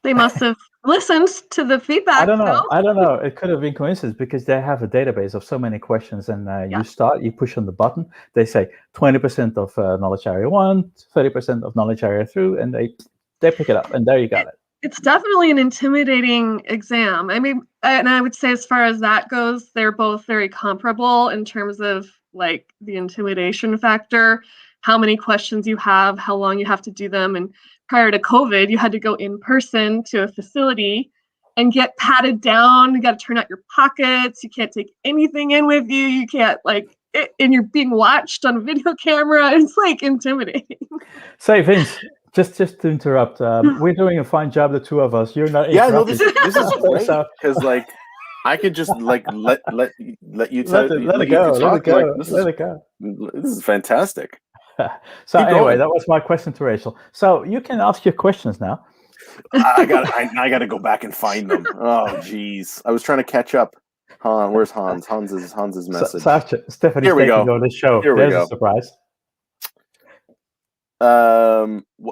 They must have listened to the feedback. I don't know. though. I don't know. It could have been coincidence because they have a database of so many questions, and Yeah. you push on the button. They say 20% of knowledge area 1, 30% of knowledge area 2, and they pick it up, and there you got it. It's definitely an intimidating exam. I mean, and I would say as far as that goes, they're both very comparable in terms of like the intimidation factor, how many questions you have, how long you have to do them. And prior to COVID, you had to go in person to a facility and get patted down. You got to turn out your pockets. You can't take anything in with you. You can't and you're being watched on a video camera. It's like intimidating. Say, Vince, just to interrupt, we're doing a fine job, the two of us. You're not Yeah, no, interrupting. this is great So- because like I could just like let you let it go. Let it go. This is fantastic. So Keep anyway, going. that was my question to Rachel. So you can ask your questions now. I got to go back and find them. Oh, geez, I was trying to catch up. Where's Hans? Hans's message. Sasha, Stephanie's Here we taking go. over the show. Here we There's go. a surprise.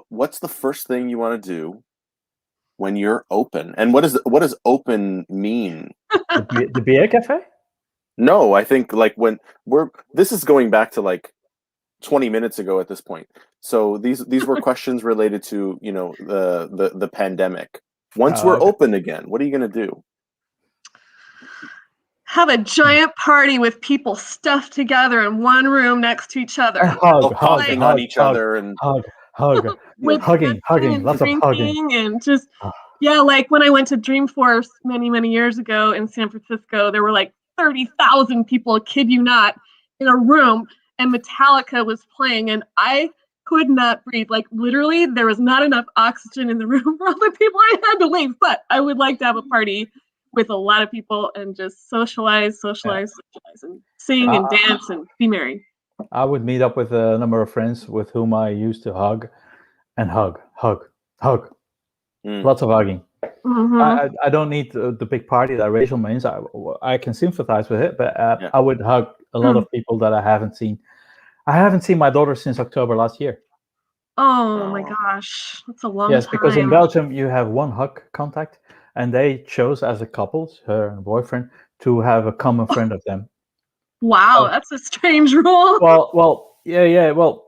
What's the first thing you want to do when you're open? And what does open mean? The beer cafe? No, I think like when this is going back to like 20 minutes ago at this point. So these were questions related to, the pandemic. Once we're open again, what are you going to do? Have a giant party with people stuffed together in one room next to each other. Hugging on each other and hug. With hugging, and lots of hugging. drinking and just like when I went to Dreamforce many years ago in San Francisco, there were like 30,000 people, kid you not, in a room, and Metallica was playing, and I could not breathe. Like literally, there was not enough oxygen in the room for all the people. I had to leave, but I would like to have a party with a lot of people and just socialize, and sing and dance and be merry. I would meet up with a number of friends with whom I used to hug. Lots of hugging. Mm-hmm. I don't need the big party that Rachel means. I can sympathize with it, but I would hug a lot of people that I haven't seen. I haven't seen my daughter since October last year. Oh my gosh, that's a long time. Yes, because in Belgium you have one hug contact, and they chose as a couple, her and boyfriend, to have a common friend of them. Wow, that's a strange rule. Well, yeah. Well,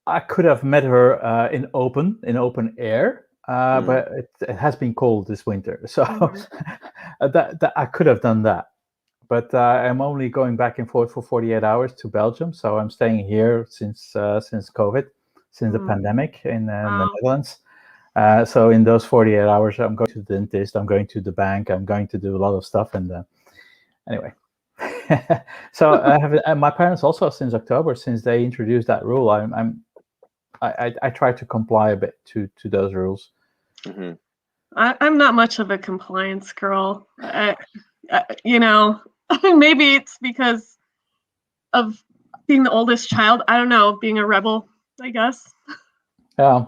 I could have met her in open air, but it has been cold this winter, so that I could have done that. But I'm only going back and forth for 48 hours to Belgium, so I'm staying here since COVID, since the pandemic in the Netherlands. So in those 48 hours, I'm going to the dentist, I'm going to the bank, I'm going to do a lot of stuff, and anyway. So I have, and my parents also since October, since they introduced that rule, I try to comply a bit to those rules. Mm-hmm. I'm not much of a compliance girl. Maybe it's because of being the oldest child. I don't know, being a rebel, I guess. Yeah.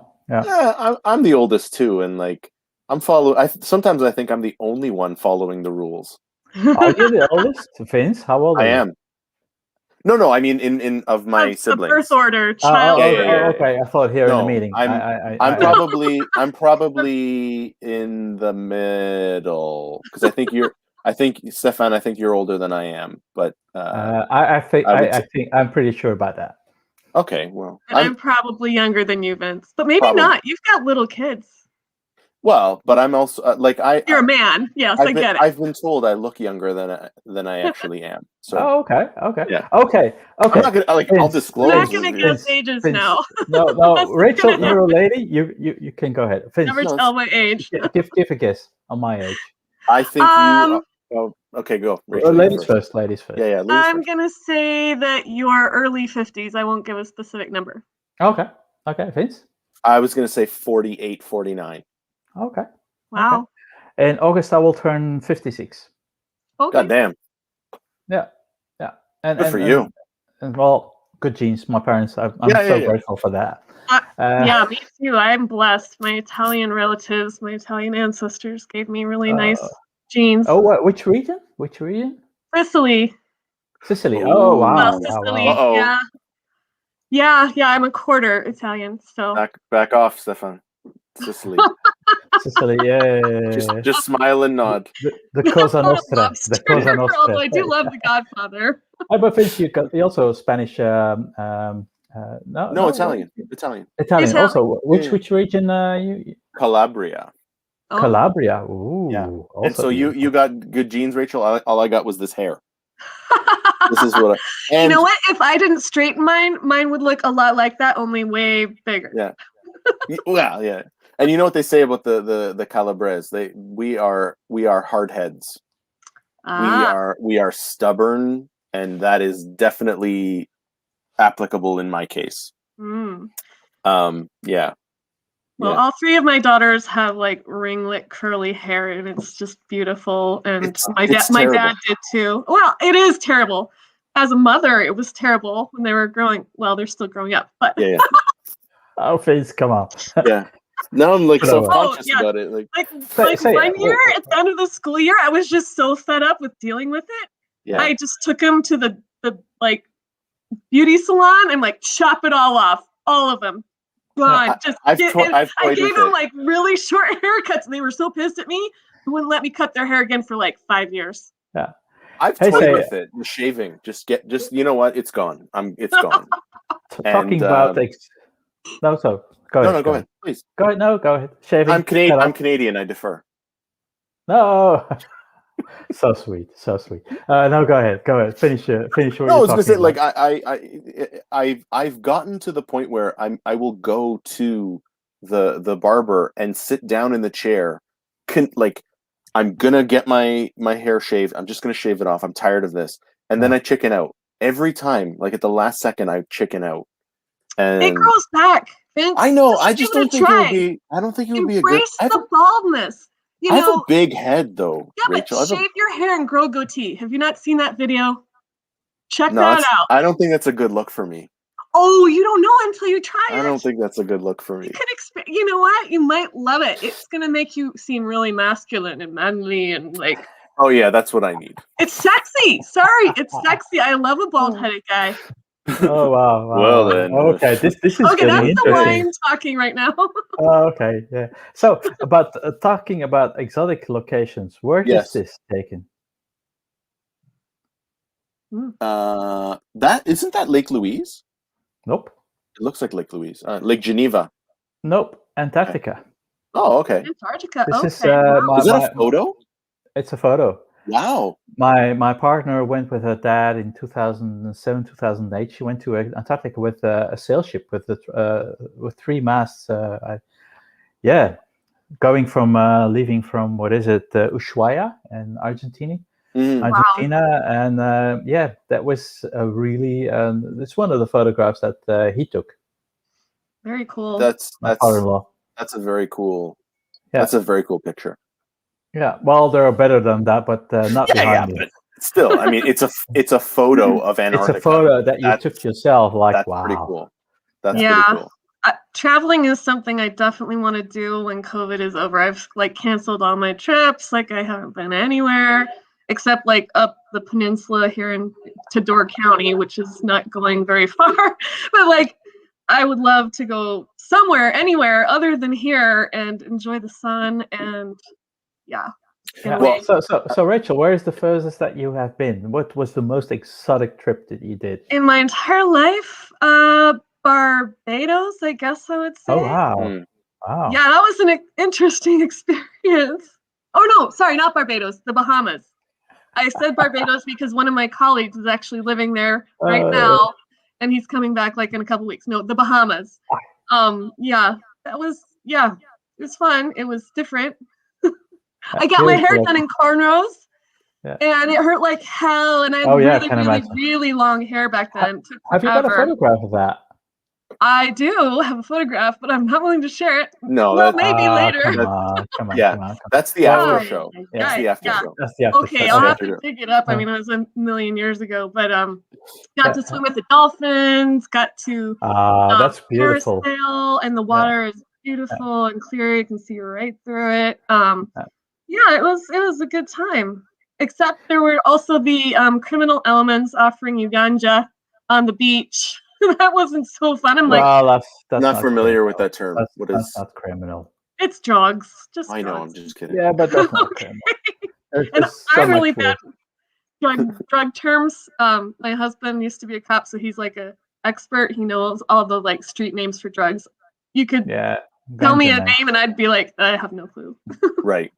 I'm the oldest too, and like sometimes I think I'm the only one following the rules. Are you the oldest, Vince? How old are you? I am. No. I mean, in of my siblings. The birth order, child. Okay. I thought here in the meeting. I'm probably in the middle because I think Stefan, I think you're older than I am, but I think I'm pretty sure about that. Okay, well, I'm probably younger than you, Vince, but maybe not. You've got little kids. Well, but I'm also You're a man. Yes, I get it. I've been told I look younger than I actually am. So. Okay. Yeah. Okay. I'm not gonna I'll disclose. I'm not gonna guess ages now. No, Rachel, you're a lady. You can go ahead. Vince, never tell my age. Give a guess on my age. I think you. Oh, okay, go. Rachel, ladies first. Yeah. I'm gonna say that you're early 50s. I won't give a specific number. Okay, Vince. I was gonna say 48, 49. Okay. Wow. Okay. In August, I will turn 56. Okay. God damn. Yeah. And good for you. And well, good genes. My parents, I'm Yeah, so yeah. grateful for that. Yeah, me too. I'm blessed. My Italian relatives, my Italian ancestors gave me really nice genes. Oh, which region? Which region? Sicily. Sicily. Oh, wow. Well, Sicily. Wow. Uh-oh. Yeah. I'm a quarter Italian, so. Back off, Stefan. Sicily. Sicily, yeah. Just smile and nod. The Cosa Nostra. Lobster, The Cosa Nostra. although I do love The Godfather. But Vince, you also Spanish. No, Italian. Italian. Italian. Also, Yeah. which region? You Calabria. Oh. Calabria. Ooh. Yeah. Also And so you beautiful. got good genes, Rachel. All I got was this hair. This is what. You know what? If I didn't straighten mine would look a lot like that, only way bigger. Yeah. Well, yeah. And you know what they say about the Calabres? We are hard heads. We are stubborn, and that is definitely applicable in my case. Mm. Yeah. Well, all three of my daughters have like ringlet curly hair, and it's just beautiful. And my dad did too. Well, it is terrible. As a mother, it was terrible when they were growing. Well, they're still growing up, but yeah. Oh, Vince, come on. Yeah. Now I'm like self-conscious about it. Like 1 year at the end of the school year, I was just so fed up with dealing with it. Yeah. I just took them to the like beauty salon and like chop it all off, all of them. Gone. I gave them like really short haircuts, and they were so pissed at me. They wouldn't let me cut their hair again for like 5 years. Yeah. I've toyed with it. The shaving. Just you know what? It's gone. It's gone. Talking about no, so go ahead. No, go ahead, please. Go ahead. No, go ahead. Shaving. I'm Canadian. I defer. No. So sweet. No, go ahead. Finish what you're I was gonna say, about. like I've gotten to the point where I will go to the barber and sit down in the chair. I'm gonna get my hair shaved. I'm just gonna shave it off. I'm tired of this, and then I chicken out every time. Like at the last second, I chicken out. And it grows back, Vince. I know. I just don't think it would be. I don't think it would be a good. Embrace the baldness. I have a big head, though. Yeah, Rachel. but shave your hair and grow goatee. Have you not seen that video? Check that out. I don't think that's a good look for me. Oh, you don't know until you try it. I don't think that's a good look for me. You know what? You might love it. It's gonna make you seem really masculine and manly and like. Oh yeah, that's what I need. It's sexy. Sorry, it's sexy. I love a bald-headed guy. Oh wow. Well then. Okay, this is okay. That's interesting. the wine talking right now. Okay, yeah. So about talking about exotic locations, where is this taken? That isn't that Lake Louise? Nope. It looks like Lake Louise. Lake Geneva. Nope. Antarctica. Oh, okay. Antarctica. This is that a photo? It's a photo. Wow. My partner went with her dad in 2007, 2008. She went to Antarctica with a sail ship with 3 masts. Going from leaving from Ushuaia in Argentina. And that was a really it's one of the photographs that he took. Very cool. That's father-in-law. That's a very cool. Yeah. That's a very cool picture. Yeah, well, there are better than that, but not behind me. But still, I mean, it's a photo of Antarctica. It's a photo that you took yourself. Like, that's wow, pretty cool. That's pretty cool. Traveling is something I definitely want to do when COVID is over. I've canceled all my trips. I haven't been anywhere except up the peninsula here to Door County, which is not going very far. But I would love to go anywhere other than here and enjoy the sun and. Yeah. Well, so Rachel, where is the furthest that you have been? What was the most exotic trip that you did? In my entire life, Barbados, I guess I would say. Oh wow. Wow. Yeah, that was an interesting experience. Oh no, sorry, not Barbados, the Bahamas. I said Barbados because one of my colleagues is actually living there right now, and he's coming back in a couple weeks. No, the Bahamas. It was fun. It was different. I got my hair done in cornrows, and it hurt like hell. And I had really long hair back then. Have you got a photograph of that? I do have a photograph, but I'm not willing to share it. No, Well, that, maybe later. Come on, yeah, come on. that's the Well, after show. Ay, That's ay, the after yeah. show. That's the after Okay, show. I'll Okay. have to dig it up. I mean, it was a million years ago, but got to Yeah. swim with the dolphins. Got to That's beautiful. parasail, and the water is beautiful and clear. You can see right through it. Yeah, it was a good time. Except there were also the criminal elements offering you ganja on the beach. That wasn't so fun. I'm like, Well, that's Not familiar with criminal. that term. That's, What that's is? not criminal. it's drugs, just I know. drugs. I'm just kidding. Yeah, but that's not criminal. There's And so I'm really much worse. bad drug terms. My husband used to be a cop, so he's like a expert. He knows all the like street names for drugs. You could Yeah. tell me Ganja a man. name, and I'd be like, I have no clue. Right.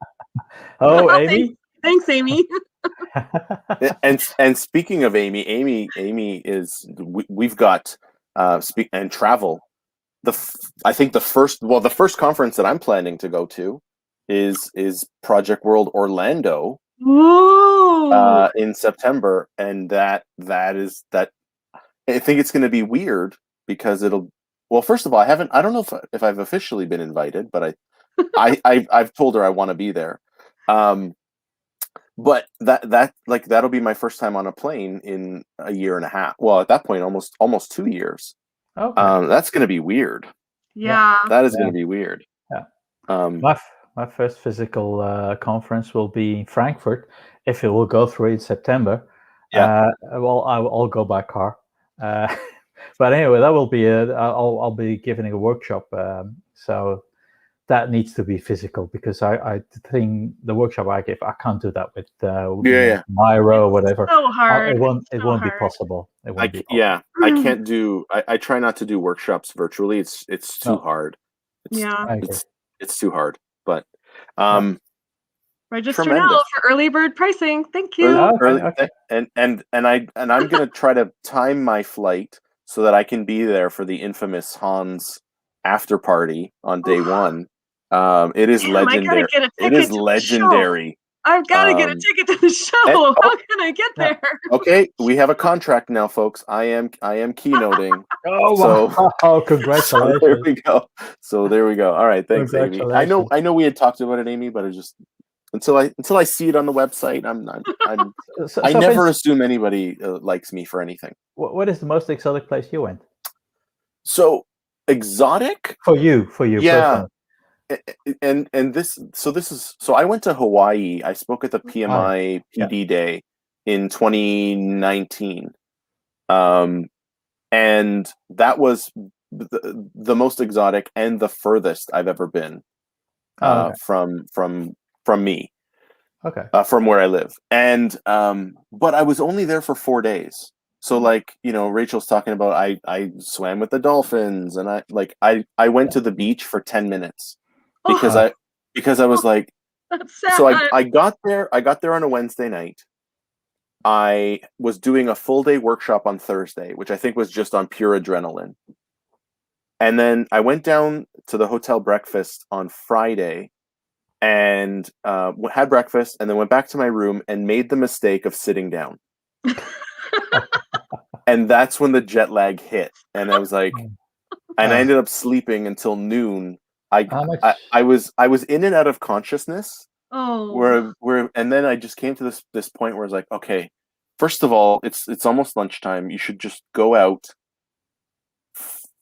Oh, Amy. Thanks, Amy. And speaking of Amy is we've got speak and travel. I think the first conference that I'm planning to go to is Project World Orlando Ooh. in September, and that I think it's going to be weird because well, first of all, I don't know if I've officially been invited, but I've told her I want to be there. But that'll be my first time on a plane in a year and a half. Well, at that point, almost 2 years. Okay. That's going to be weird. Yeah. That is going to be weird. Yeah. My first physical conference will be in Frankfurt, if it will go through in September. Yeah. Well, I'll go by car. But anyway, that will be I'll be giving a workshop. So that needs to be physical, because I think the workshop I give, I can't do that with Myro or whatever. So hard. It won't so be hard. possible. It won't be possible. Yeah, I can't do. I try not to do workshops virtually. It's too hard. It's too hard. But register tremendous. now for early bird pricing. Thank you. Okay. And I'm gonna try to time my flight so that I can be there for the infamous Hans after party on day one. It is legendary. It is legendary. I've got to get a ticket to the show. How can I get there? Okay, we have a contract now, folks. I am keynoting. Oh, congratulations! So there we go. All right, thanks, Amy. I know we had talked about it, Amy, but it's just until I see it on the website, I never assume anybody likes me for anything. What is the most exotic place you went? So exotic for you, yeah. Personally. So I went to Hawaii. I spoke at the PMI PD Day in 2019, and that was the most exotic and the furthest I've ever been from me. Okay. From where I live, and but I was only there for 4 days. So Rachel's talking about I swam with the dolphins, and I went to the beach for 10 minutes. Because I was like, so I got there on a Wednesday night. I was doing a full day workshop on Thursday, which I think was just on pure adrenaline. And then I went down to the hotel breakfast on Friday and had breakfast, and then went back to my room and made the mistake of sitting down. And that's when the jet lag hit. And I was like, and I ended up sleeping until noon. I was in and out of consciousness. Oh. Where and then I just came to this point where I was like, okay, first of all, it's almost lunchtime. You should just go out,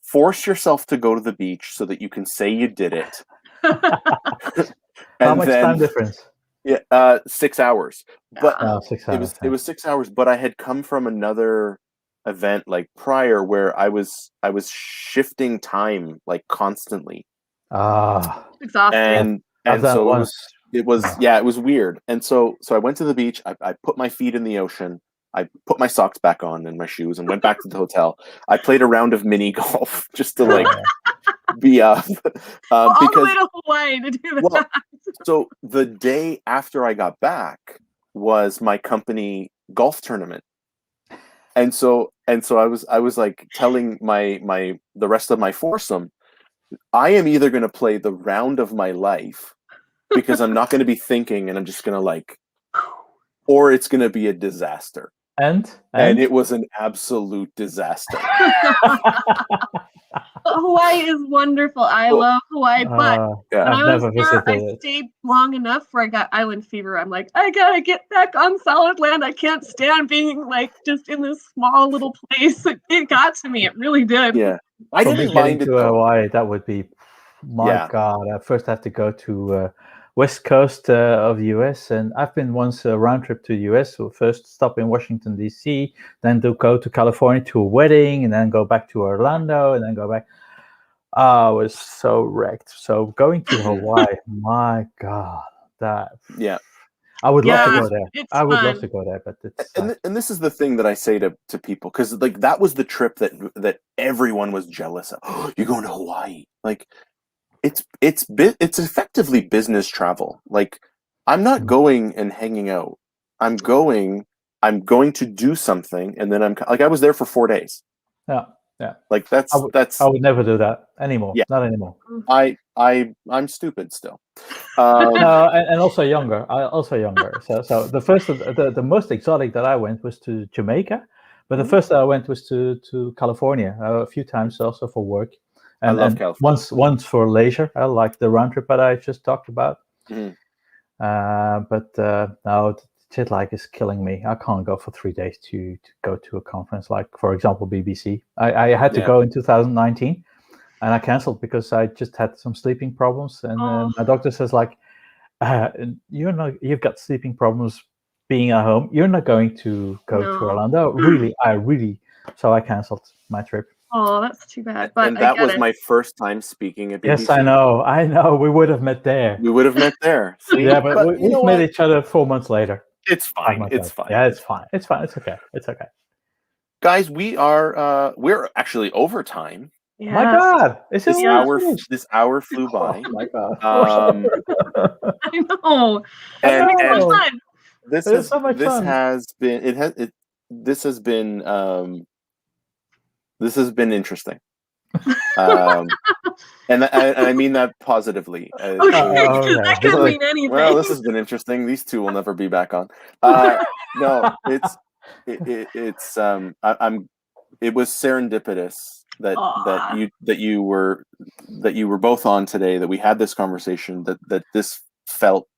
force yourself to go to the beach so that you can say you did it. How much time difference? Yeah, 6 hours. But 6 hours. It was 6 hours. But I had come from another event like prior where I was shifting time like constantly. Exhausting. And so it was weird. And so I went to the beach. I put my feet in the ocean. I put my socks back on and my shoes and went back to the hotel. I played a round of mini golf just to be up. All the way to Hawaii to do that. Well, so the day after I got back was my company golf tournament. And so I was like telling the rest of my foursome, I am either going to play the round of my life because I'm not going to be thinking and I'm just going to or it's going to be a disaster. And it was an absolute disaster. Hawaii is wonderful. I Well, love Hawaii, but yeah. when I've I was never there, I visited it. stayed long enough where I got island fever. I'm like, I gotta get back on solid land. I can't stand being like just in this small little place. It got to me. It really did. Yeah. I For me, didn't getting mind it to though. Hawaii, that would be, my Yeah. God. I first have to go to west coast of the US, and I've been once a round trip to the US. So first stop in Washington D.C., then go to California to a wedding, and then go back to Orlando, and then go back. I was so wrecked. So going to Hawaii, my God, that Yeah. I would love to Yeah, go there. it's I would love fun. to go there, but it's And this is the thing that I say to people, because like that was the trip that everyone was jealous of. Oh, you're going to Hawaii. Like it's effectively business travel. Like I'm not going and hanging out. I'm going to do something, and then I was there for 4 days. yeah. Like I that's would never do that anymore. Yeah. Not anymore. I'm stupid still. No, and also younger. So the most exotic that I went was to Jamaica, but the first that I went was to California a few times, also for work, I love and California. once for leisure. I like the round trip that I just talked about. Mhm. But no, jet lag is killing me. I can't go for 3 days to go to a conference, like for example BBC. I had to Yeah. go in 2019. And I canceled because I just had some sleeping problems, and my doctor says like, you've got sleeping problems being at home. You're not going to go to No. Orlando. So I canceled my trip. Oh, that's too bad. But And I that get was it. my first time speaking at BBC. Yes, I know. We would have met there. We would have met there. See? Yeah, but you we've know met what? each other 4 months later. It's 5 fine. months It's later. fine. Yeah, it's fine. It's fine. It's okay. It's okay. Guys, we're actually over time. Yes. My God, is it This already hour finished? this hour flew by. Oh my God. I know. And It's and fun. this It's has so much this fun. has been it has it this has been interesting. And I mean that positively. Okay, because that could like, mean anything. well, this has been interesting. These two will never be back on. No, it was serendipitous that you were both on today, that we had this conversation, that this felt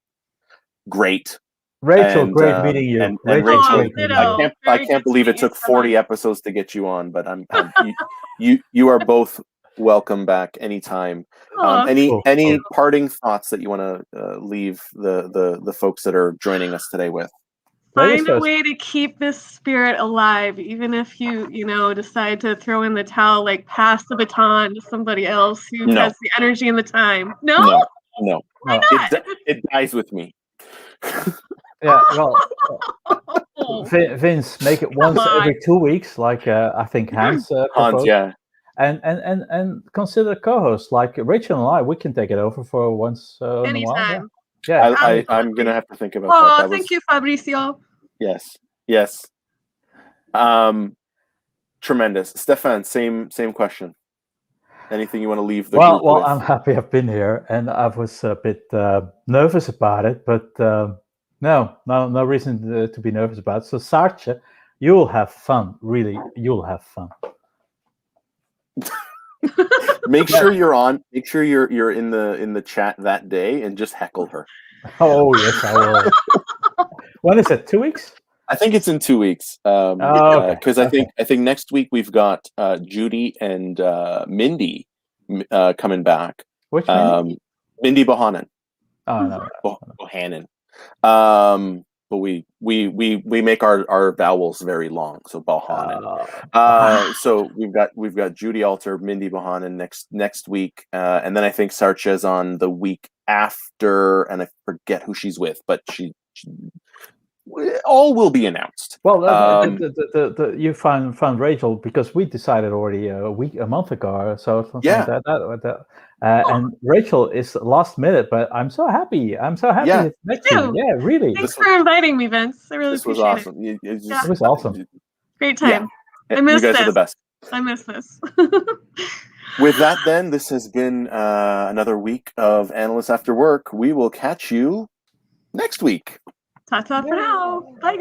great. Rachel, And, great meeting you. And Rachel, Rachel, great meeting you. I can't believe it took 40 episodes to get you on, but you are both welcome back anytime. Any parting thoughts that you want to leave the folks that are joining us today with? Find a way to keep this spirit alive, even if you decide to throw in the towel, like pass the baton to somebody else who has the energy and the time. No. Why not? It dies with me. Yeah, well, Vince, make it once every 2 weeks, like I think Hans proposed. Yeah. And consider co-hosts like Rachel and I. We can take it over for once in a while. Anytime. Yeah. I'm gonna have to think about that. Thank you, Fabricio. Yes. Tremendous. Stefan, same question. Anything you want to leave the group with? I'm happy I've been here, and I was a bit nervous about it, but no reason to be nervous about it. So Sarche, you'll have fun. Really, you'll have fun. Make sure you're on. Make sure you're in the chat that day and just heckle her. Oh yes, I will. When is it? 2 weeks? I think it's in 2 weeks. Because I think next week we've got Judy and Mindy coming back. Which Mindy? Mindy Bohannon. Oh no, Bohannon. But we make our vowels very long, so Bohannon. So we've got Judy Alter, Mindy Bohannon next week, and then I think Sarche's on the week after, and I forget who she's with, but she all will be announced. Well, you found Rachel because we decided already a month ago, so yeah. And Rachel is last minute, but I'm so happy. I'm so happy it's next week. Yeah, really. Thanks for inviting me, Vince. I really appreciate awesome. it. It was awesome. Great time. Yeah. I miss you guys this. are the best. I miss this. With that, then, this has been another week of Analysts After Work. We will catch you next week. Ta-ta for now. Bye, guys.